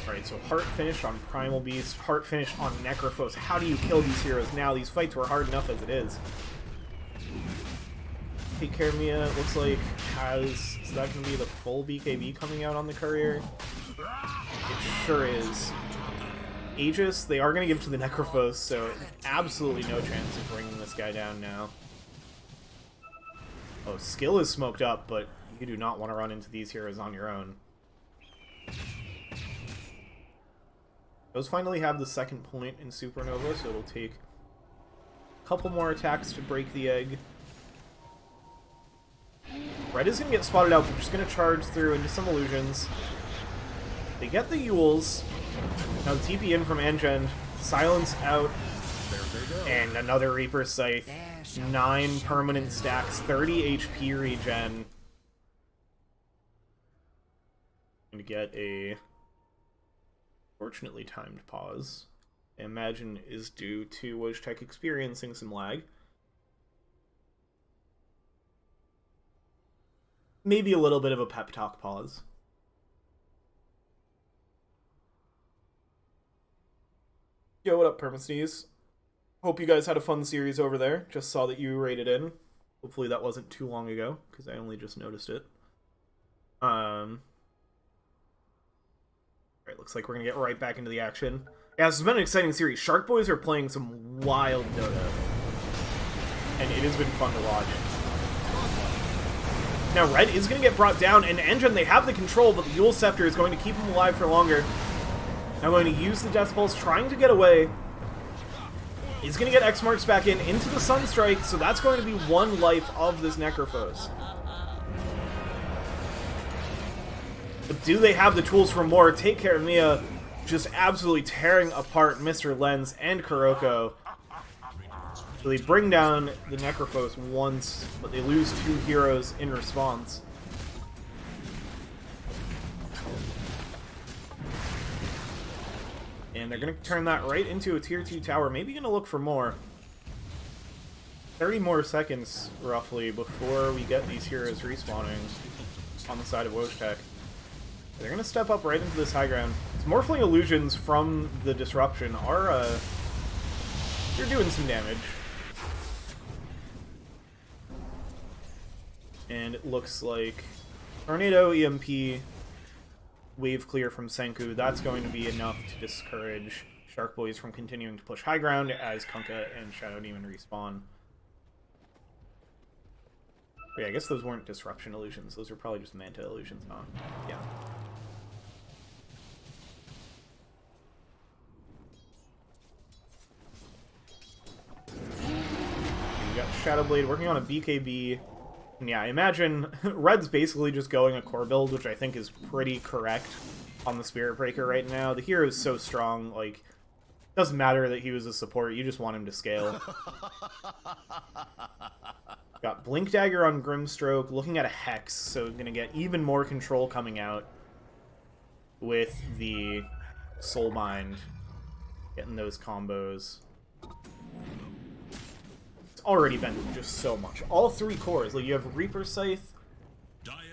Alright, so Heart finished on Primal Beast, Heart finished on Necrophos. How do you kill these heroes now? These fights were hard enough as it is. Take Care Mia, it looks like, is that going to be the full BKB coming out on the Courier? It sure is. Aegis, they are going to give to the Necrophos, so absolutely no chance of bringing this guy down now. Oh, Skill is smoked up, but you do not want to run into these heroes on your own. Those finally have the second point in Supernova, so it'll take a couple more attacks to break the egg. Red is going to get spotted out. They're just going to charge through into some illusions. They get the Yules. Now the TP in from Engine. Silence out. And another Reaper Scythe. 9 permanent stacks. 30 HP regen. Going to get a fortunately timed pause. I imagine is due to Wojtek experiencing some lag. Maybe a little bit of a pep talk pause. Yo, what up, Permasneeze? Hope you guys had a fun series over there. Just saw that you rated in. Hopefully that wasn't too long ago, because I only just noticed it. Alright, looks like we're going to get right back into the action. Yeah, this has been an exciting series. Shark Boys are playing some wild Dota. And it has been fun to watch. Now Red is going to get brought down, and Engine, they have the control, but the Yule Scepter is going to keep him alive for longer. Now going to use the Death Pulse, trying to get away. He's going to get X Marks back into the Sunstrike, so that's going to be 1 life of this Necrophos. But do they have the tools for more? Take Care of Mia, just absolutely tearing apart Mr. Lens and Kuroko. So they bring down the Necrophos once, but they lose 2 heroes in response. And they're going to turn that right into a tier 2 tower. Maybe going to look for more. 30 more seconds, roughly, before we get these heroes respawning on the side of Wojtek. They're going to step up right into this high ground. It's Morphling Illusions from the Disruption are, they're doing some damage. And it looks like Tornado, EMP, Wave Clear from Senku. That's going to be enough to discourage Shark Boys from continuing to push high ground as Kunkka and Shadow Demon respawn. But yeah, I guess those weren't Disruption Illusions. Those are probably just Manta Illusions, huh? Yeah. We got Shadow Blade working on a BKB. And yeah, I imagine Red's basically just going a core build, which I think is pretty correct on the Spirit Breaker right now. The hero is so strong, like, doesn't matter that he was a support, you just want him to scale. Got Blink Dagger on Grimstroke, looking at a Hex, so gonna get even more control coming out with the Soulbind, getting those combos. It's already been just so much. All three cores, like you have Reaper Scythe,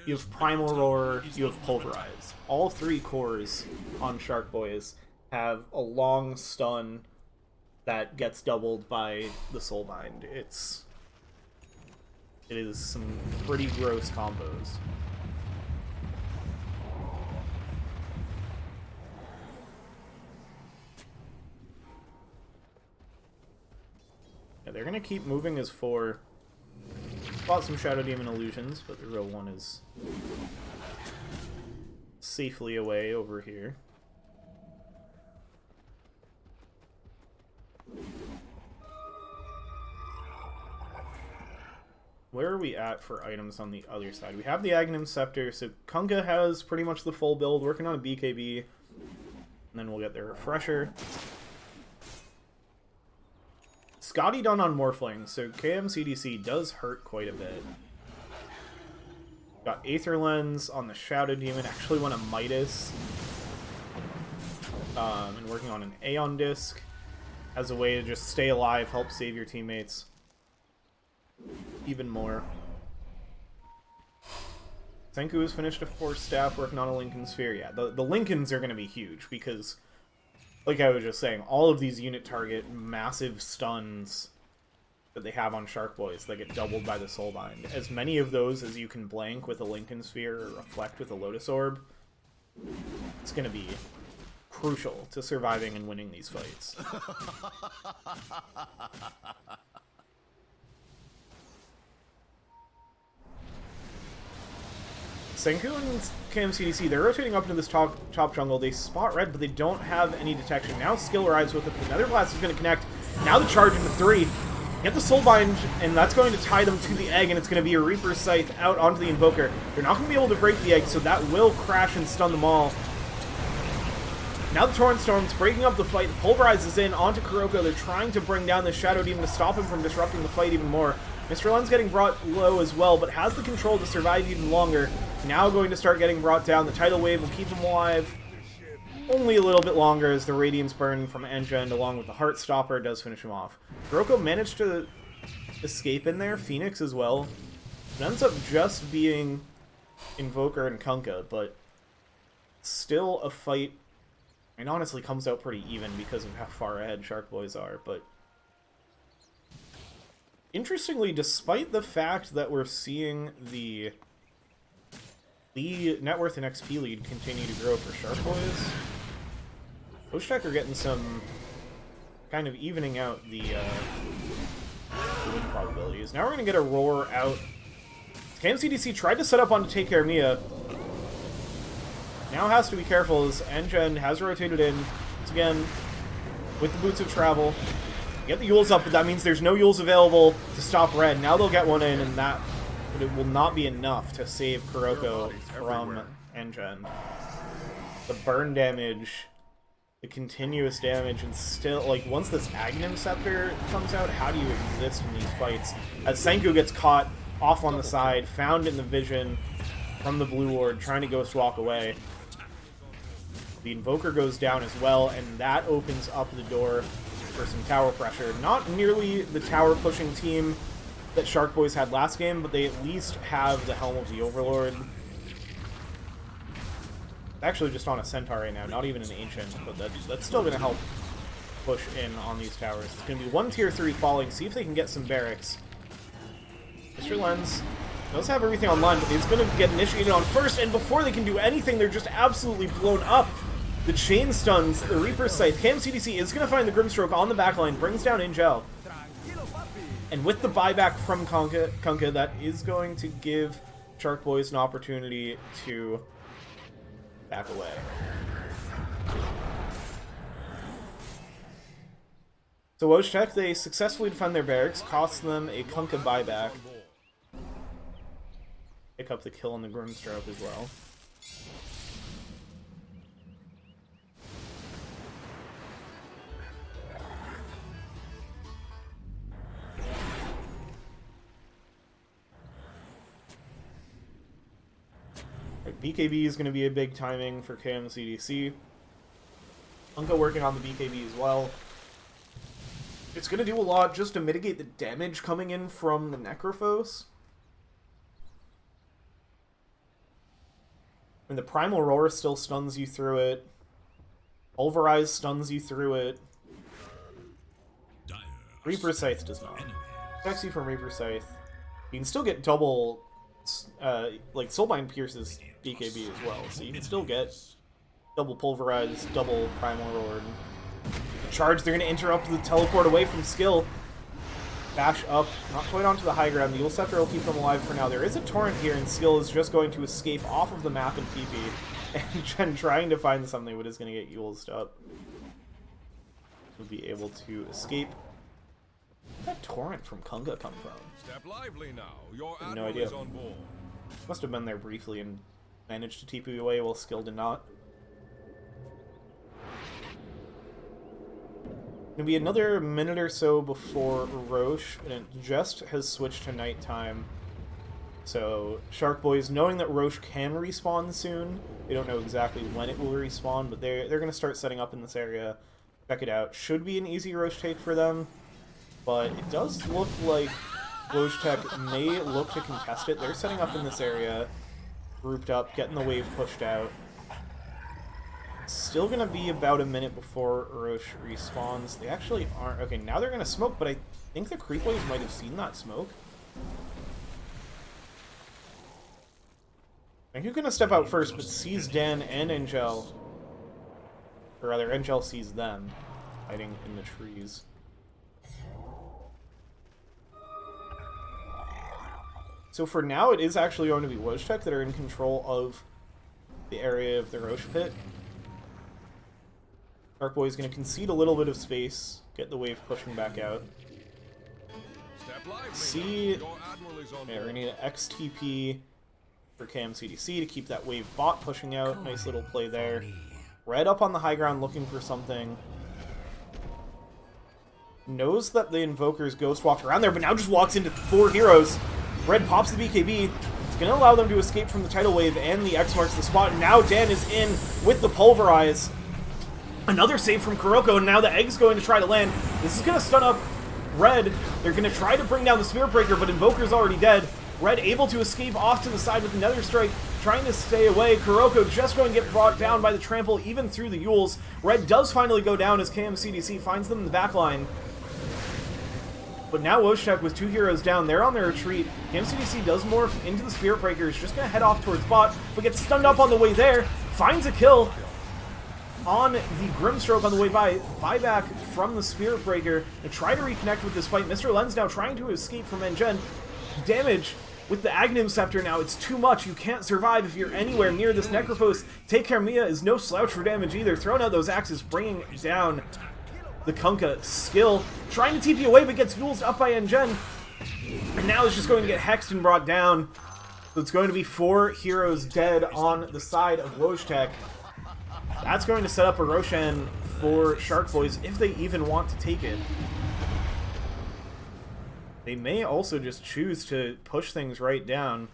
you have Primal Roar, you have Pulverize. All three cores on Shark Boys have a long stun that gets doubled by the Soulbind. It is some pretty gross combos. Yeah, they're gonna keep moving as 4. Bought some Shadow Demon Illusions, but the real one is safely away over here. Where are we at for items on the other side? We have the Aghanim Scepter, so Kunkka has pretty much the full build, working on a BKB, and then we'll get their Refresher. Scotty done on Morphling, so KMCDC does hurt quite a bit. Got Aether Lens on the Shadow Demon, actually went a Midas, and working on an Aeon Disc as a way to just stay alive, help save your teammates even more. Senku has finished a Force Staff, working on a Lincoln Sphere. Yeah, the Lincolns are going to be huge because, like I was just saying, all of these unit target massive stuns that they have on Shark Boys that get doubled by the Soulbind. As many of those as you can blank with a Lincoln Sphere or reflect with a Lotus Orb, it's going to be crucial to surviving and winning these fights. Senku and KMCDC, they're rotating up into this top jungle. They spot Red, but they don't have any detection. Now Skill arrives with it. The Nether Blast is going to connect. Now the charge into 3. Get the Soulbind, and that's going to tie them to the egg, and it's going to be a Reaper Scythe out onto the Invoker. They're not going to be able to break the egg, so that will crash and stun them all. Now the Torrent Storm's breaking up the fight. The Pulverize is in onto Kuroko. They're trying to bring down the Shadow Demon to stop him from disrupting the fight even more. Mr. Len's getting brought low as well, but has the control to survive even longer. Now going to start getting brought down. The Tidal Wave will keep him alive only a little bit longer as the Radiance Burn from Engend along with the Heartstopper does finish him off. Kuroko managed to escape in there. Phoenix as well. It ends up just being Invoker and Kunkka, but still a fight. It honestly comes out pretty even because of how far ahead Shark Boys are, but interestingly, despite the fact that we're seeing the net worth and XP lead continue to grow for Shark Boys, Wojtek are getting some kind of evening out the win probabilities. Now we're going to get a Roar out. KMCDC tried to set up on to take care of Mia. Now has to be careful as Engine has rotated in. Once again, with the Boots of Travel. Get the Yules up, but that means there's no Yules available to stop Red. Now they'll get one in, and that, but it will not be enough to save Kuroko from Engine. The burn damage, the continuous damage, and still, like, once this Aghanim Scepter comes out, how do you exist in these fights? As Senku gets caught off on the side, found in the vision from the Blue Ward, trying to Ghost Walk away. The Invoker goes down as well, and that opens up the door for some tower pressure. Not nearly the tower pushing team that Shark Boys had last game, but they at least have the Helm of the Overlord. Actually just on a Centaur right now, not even an Ancient, but that's still going to help push in on these towers. It's going to be one tier 3 falling, see if they can get some barracks. Mr. Lens does have everything online, but he's going to get initiated on first, and before they can do anything, they're just absolutely blown up. The chain stuns, the Reaper's Scythe. KMCDC is going to find the Grimstroke on the backline, brings down Ingel. And with the buyback from Kunkka, that is going to give Shark Boys an opportunity to back away. So Wojtek, they successfully defend their barracks, costs them a Kunkka buyback. Pick up the kill on the Grimstroke as well. BKB is going to be a big timing for KMCDC. Kunkka working on the BKB as well. It's going to do a lot just to mitigate the damage coming in from the Necrophos. And the Primal Roar still stuns you through it. Pulverize stuns you through it. Reaper Scythe does not. Sexy from Reaper Scythe. You can still get double, like Soulbind pierces BKB as well, so you can still get double Pulverize, double Primal Roar. The charge, they're going to interrupt the teleport away from Skill. Bash up, not quite onto the high ground. The Yule Scepter will keep them alive for now. There is a torrent here, and Skill is just going to escape off of the map and TP, and trying to find something, but is going to get Yule's up. He'll be able to escape. Where did that torrent from Kunkka come from? Step lively now. Your no admiral idea. is on board. Must have been there briefly and managed to TP away while Skill did not. Gonna be another minute or so before Roche, and it just has switched to nighttime. So Shark Boys, knowing that Roche can respawn soon, they don't know exactly when it will respawn, but they're gonna start setting up in this area. Check it out. Should be an easy Roche take for them, but it does look like Wojtek may look to contest it. They're setting up in this area, grouped up, getting the wave pushed out. Still gonna be about a minute before Roche respawns. They actually aren't. Okay, now they're gonna smoke, but I think the creep waves might have seen that smoke. I think you're gonna step out first, but sees Dan and Angel. Or rather, Angel sees them hiding in the trees. So for now, it is actually going to be Wojtek that are in control of the area of the Roche pit. Shark Boy is going to concede a little bit of space, get the wave pushing back out. See, yeah, we're going to need an XTP for KMCDC to keep that wave bot pushing out. Nice little play there. Red up on the high ground looking for something. Knows that the Invoker's Ghost walked around there, but now just walks into 4 heroes. Red pops the BKB. It's going to allow them to escape from the tidal wave, and the X marks the spot. And now Dan is in with the Pulverize. Another save from Kuroko, and now the Egg's going to try to land. This is going to stun up Red. They're going to try to bring down the Spirit Breaker, but Invoker's already dead. Red able to escape off to the side with another strike, trying to stay away. Kuroko just going to get brought down by the trample, even through the Yules. Red does finally go down as KMCDC finds them in the back line. But now Wojtek with 2 heroes down, they're on their retreat. KMCDC does morph into the Spirit Breaker, is just going to head off towards bot, but gets stunned up on the way there, finds a kill on the Grimstroke on the way by. Buyback from the Spirit Breaker and try to reconnect with this fight. Mr. Lens now trying to escape from Engen. Damage with the Aghanim Scepter now, it's too much. You can't survive if you're anywhere near this Necrophos. Take Care Mia is no slouch for damage either. Throwing out those axes, bringing down the Kunkka. Skill trying to TP away, but gets Yules up by Engen. And now it's just going to get hexed and brought down. So it's going to be 4 heroes dead on the side of Wojtek. That's going to set up a Roshan for Shark Boys if they even want to take it. They may also just choose to push things right down.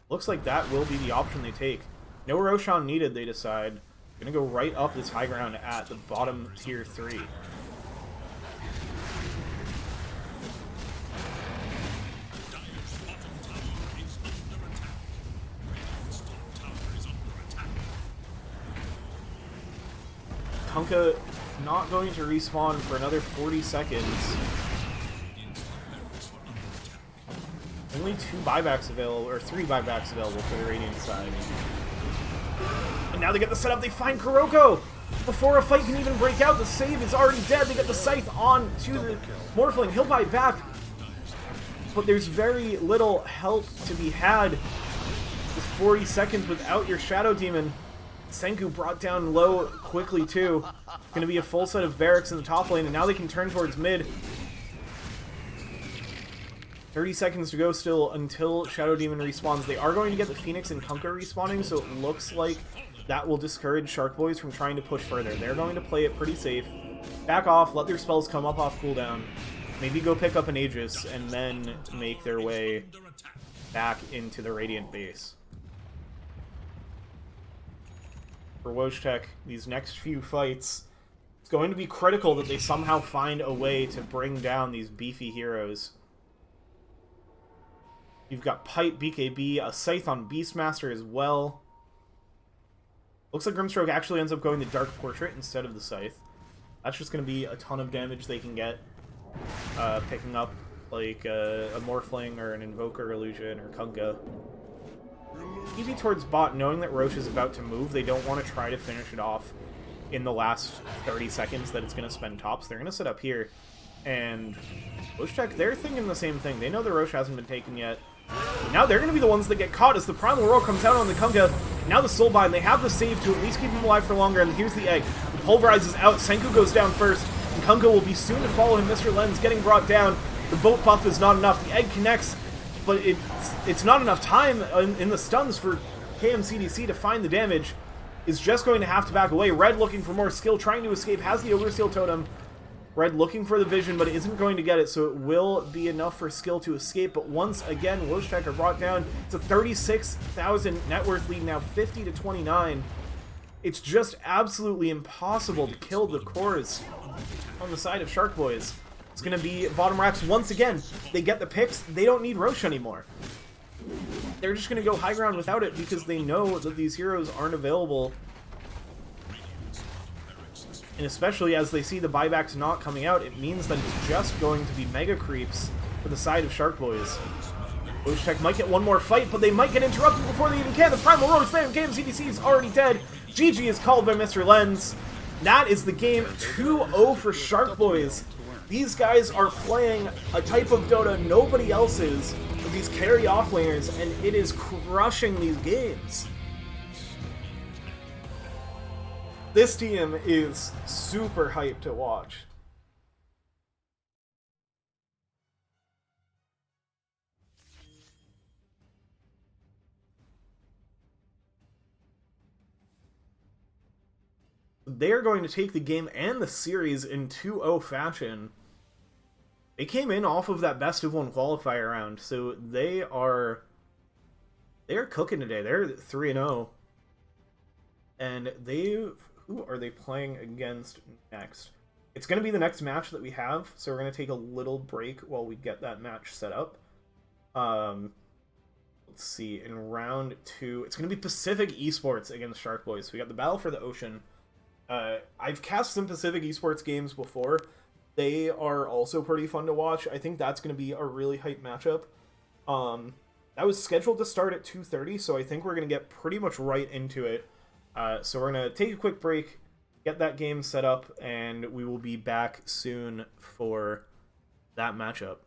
Looks like that will be the option they take. No Roshan needed, they decide. Gonna go right up this high ground at the bottom tier 3. Kunkka not going to respawn for another 40 seconds. Only 2 buybacks available, or 3 buybacks available for the Radiant side. And now they get the setup, they find Kuroko! Before a fight can even break out, the save is already dead. They get the Scythe on to the Morphling. He'll buy back, but there's very little help to be had. With 40 seconds without your Shadow Demon. Senku brought down low quickly too. Going to be a full set of barracks in the top lane, and now they can turn towards mid. 30 seconds to go still until Shadow Demon respawns. They are going to get the Phoenix and Kunkka respawning, so it looks like that will discourage Shark Boys from trying to push further. They're going to play it pretty safe. Back off, let their spells come up off cooldown. Maybe go pick up an Aegis, and then make their way back into the Radiant base. For Wojtek, these next few fights, it's going to be critical that they somehow find a way to bring down these beefy heroes. You've got Pipe, BKB, a Scythe on Beastmaster as well. Looks like Grimstroke actually ends up going the Dark Portrait instead of the Scythe. That's just going to be a ton of damage they can get, picking up like a Morphling or an Invoker Illusion or Kunkka. Maybe towards bot, knowing that Roche is about to move, they don't want to try to finish it off in the last 30 seconds that it's going to spend tops. They're going to set up here, and Wojtek, they're thinking the same thing. They know the Roche hasn't been taken yet. Now they're going to be the ones that get caught as the Primal Roar comes out on the Kunkka. Now the Soulbind, they have the save to at least keep him alive for longer, and here's the egg. The Pulverize is out, Senku goes down first, and Kunkka will be soon to follow him. Mr. Lens getting brought down. The boat buff is not enough. The egg connects, but it's not enough time in the stuns for KMCDC to find the damage. Is just going to have to back away. Red looking for more skill, trying to escape, has the Overseal Totem. Red looking for the vision, but isn't going to get it, so it will be enough for skill to escape. But once again, Wojtek are brought down. It's a 36,000 net worth lead now, 50 to 29. It's just absolutely impossible to kill the cores on the side of Shark Boys. It's going to be bottom racks once again. They get the picks. They don't need Roche anymore. They're just going to go high ground without it because they know that these heroes aren't available. And especially as they see the buybacks not coming out, it means that it's just going to be mega creeps for the side of Shark Boys. Wojtek might get one more fight, but they might get interrupted before they even can. The Primal Roar Slam, KMCDC is already dead. GG is called by Mr. Lens. That is the game, 2-0 for Shark Boys. These guys are playing a type of Dota nobody else is, with these carry offlaners, and it is crushing these games. This team is super hyped to watch. They're going to take the game and the series in 2-0 fashion. They came in off of that best of one qualifier round, so they are cooking today. They're 3-0. And who are they playing against next? It's going to be the next match that we have, so we're going to take a little break while we get that match set up. Let's see, in round 2, it's going to be Pacific Esports against Shark Boys. So we got the Battle for the Ocean. I've cast some Pacific Esports games before. They are also pretty fun to watch. I think that's going to be a really hype matchup. That was scheduled to start at 2:30, so I think we're going to get pretty much right into it. So we're going to take a quick break, get that game set up, and we will be back soon for that matchup.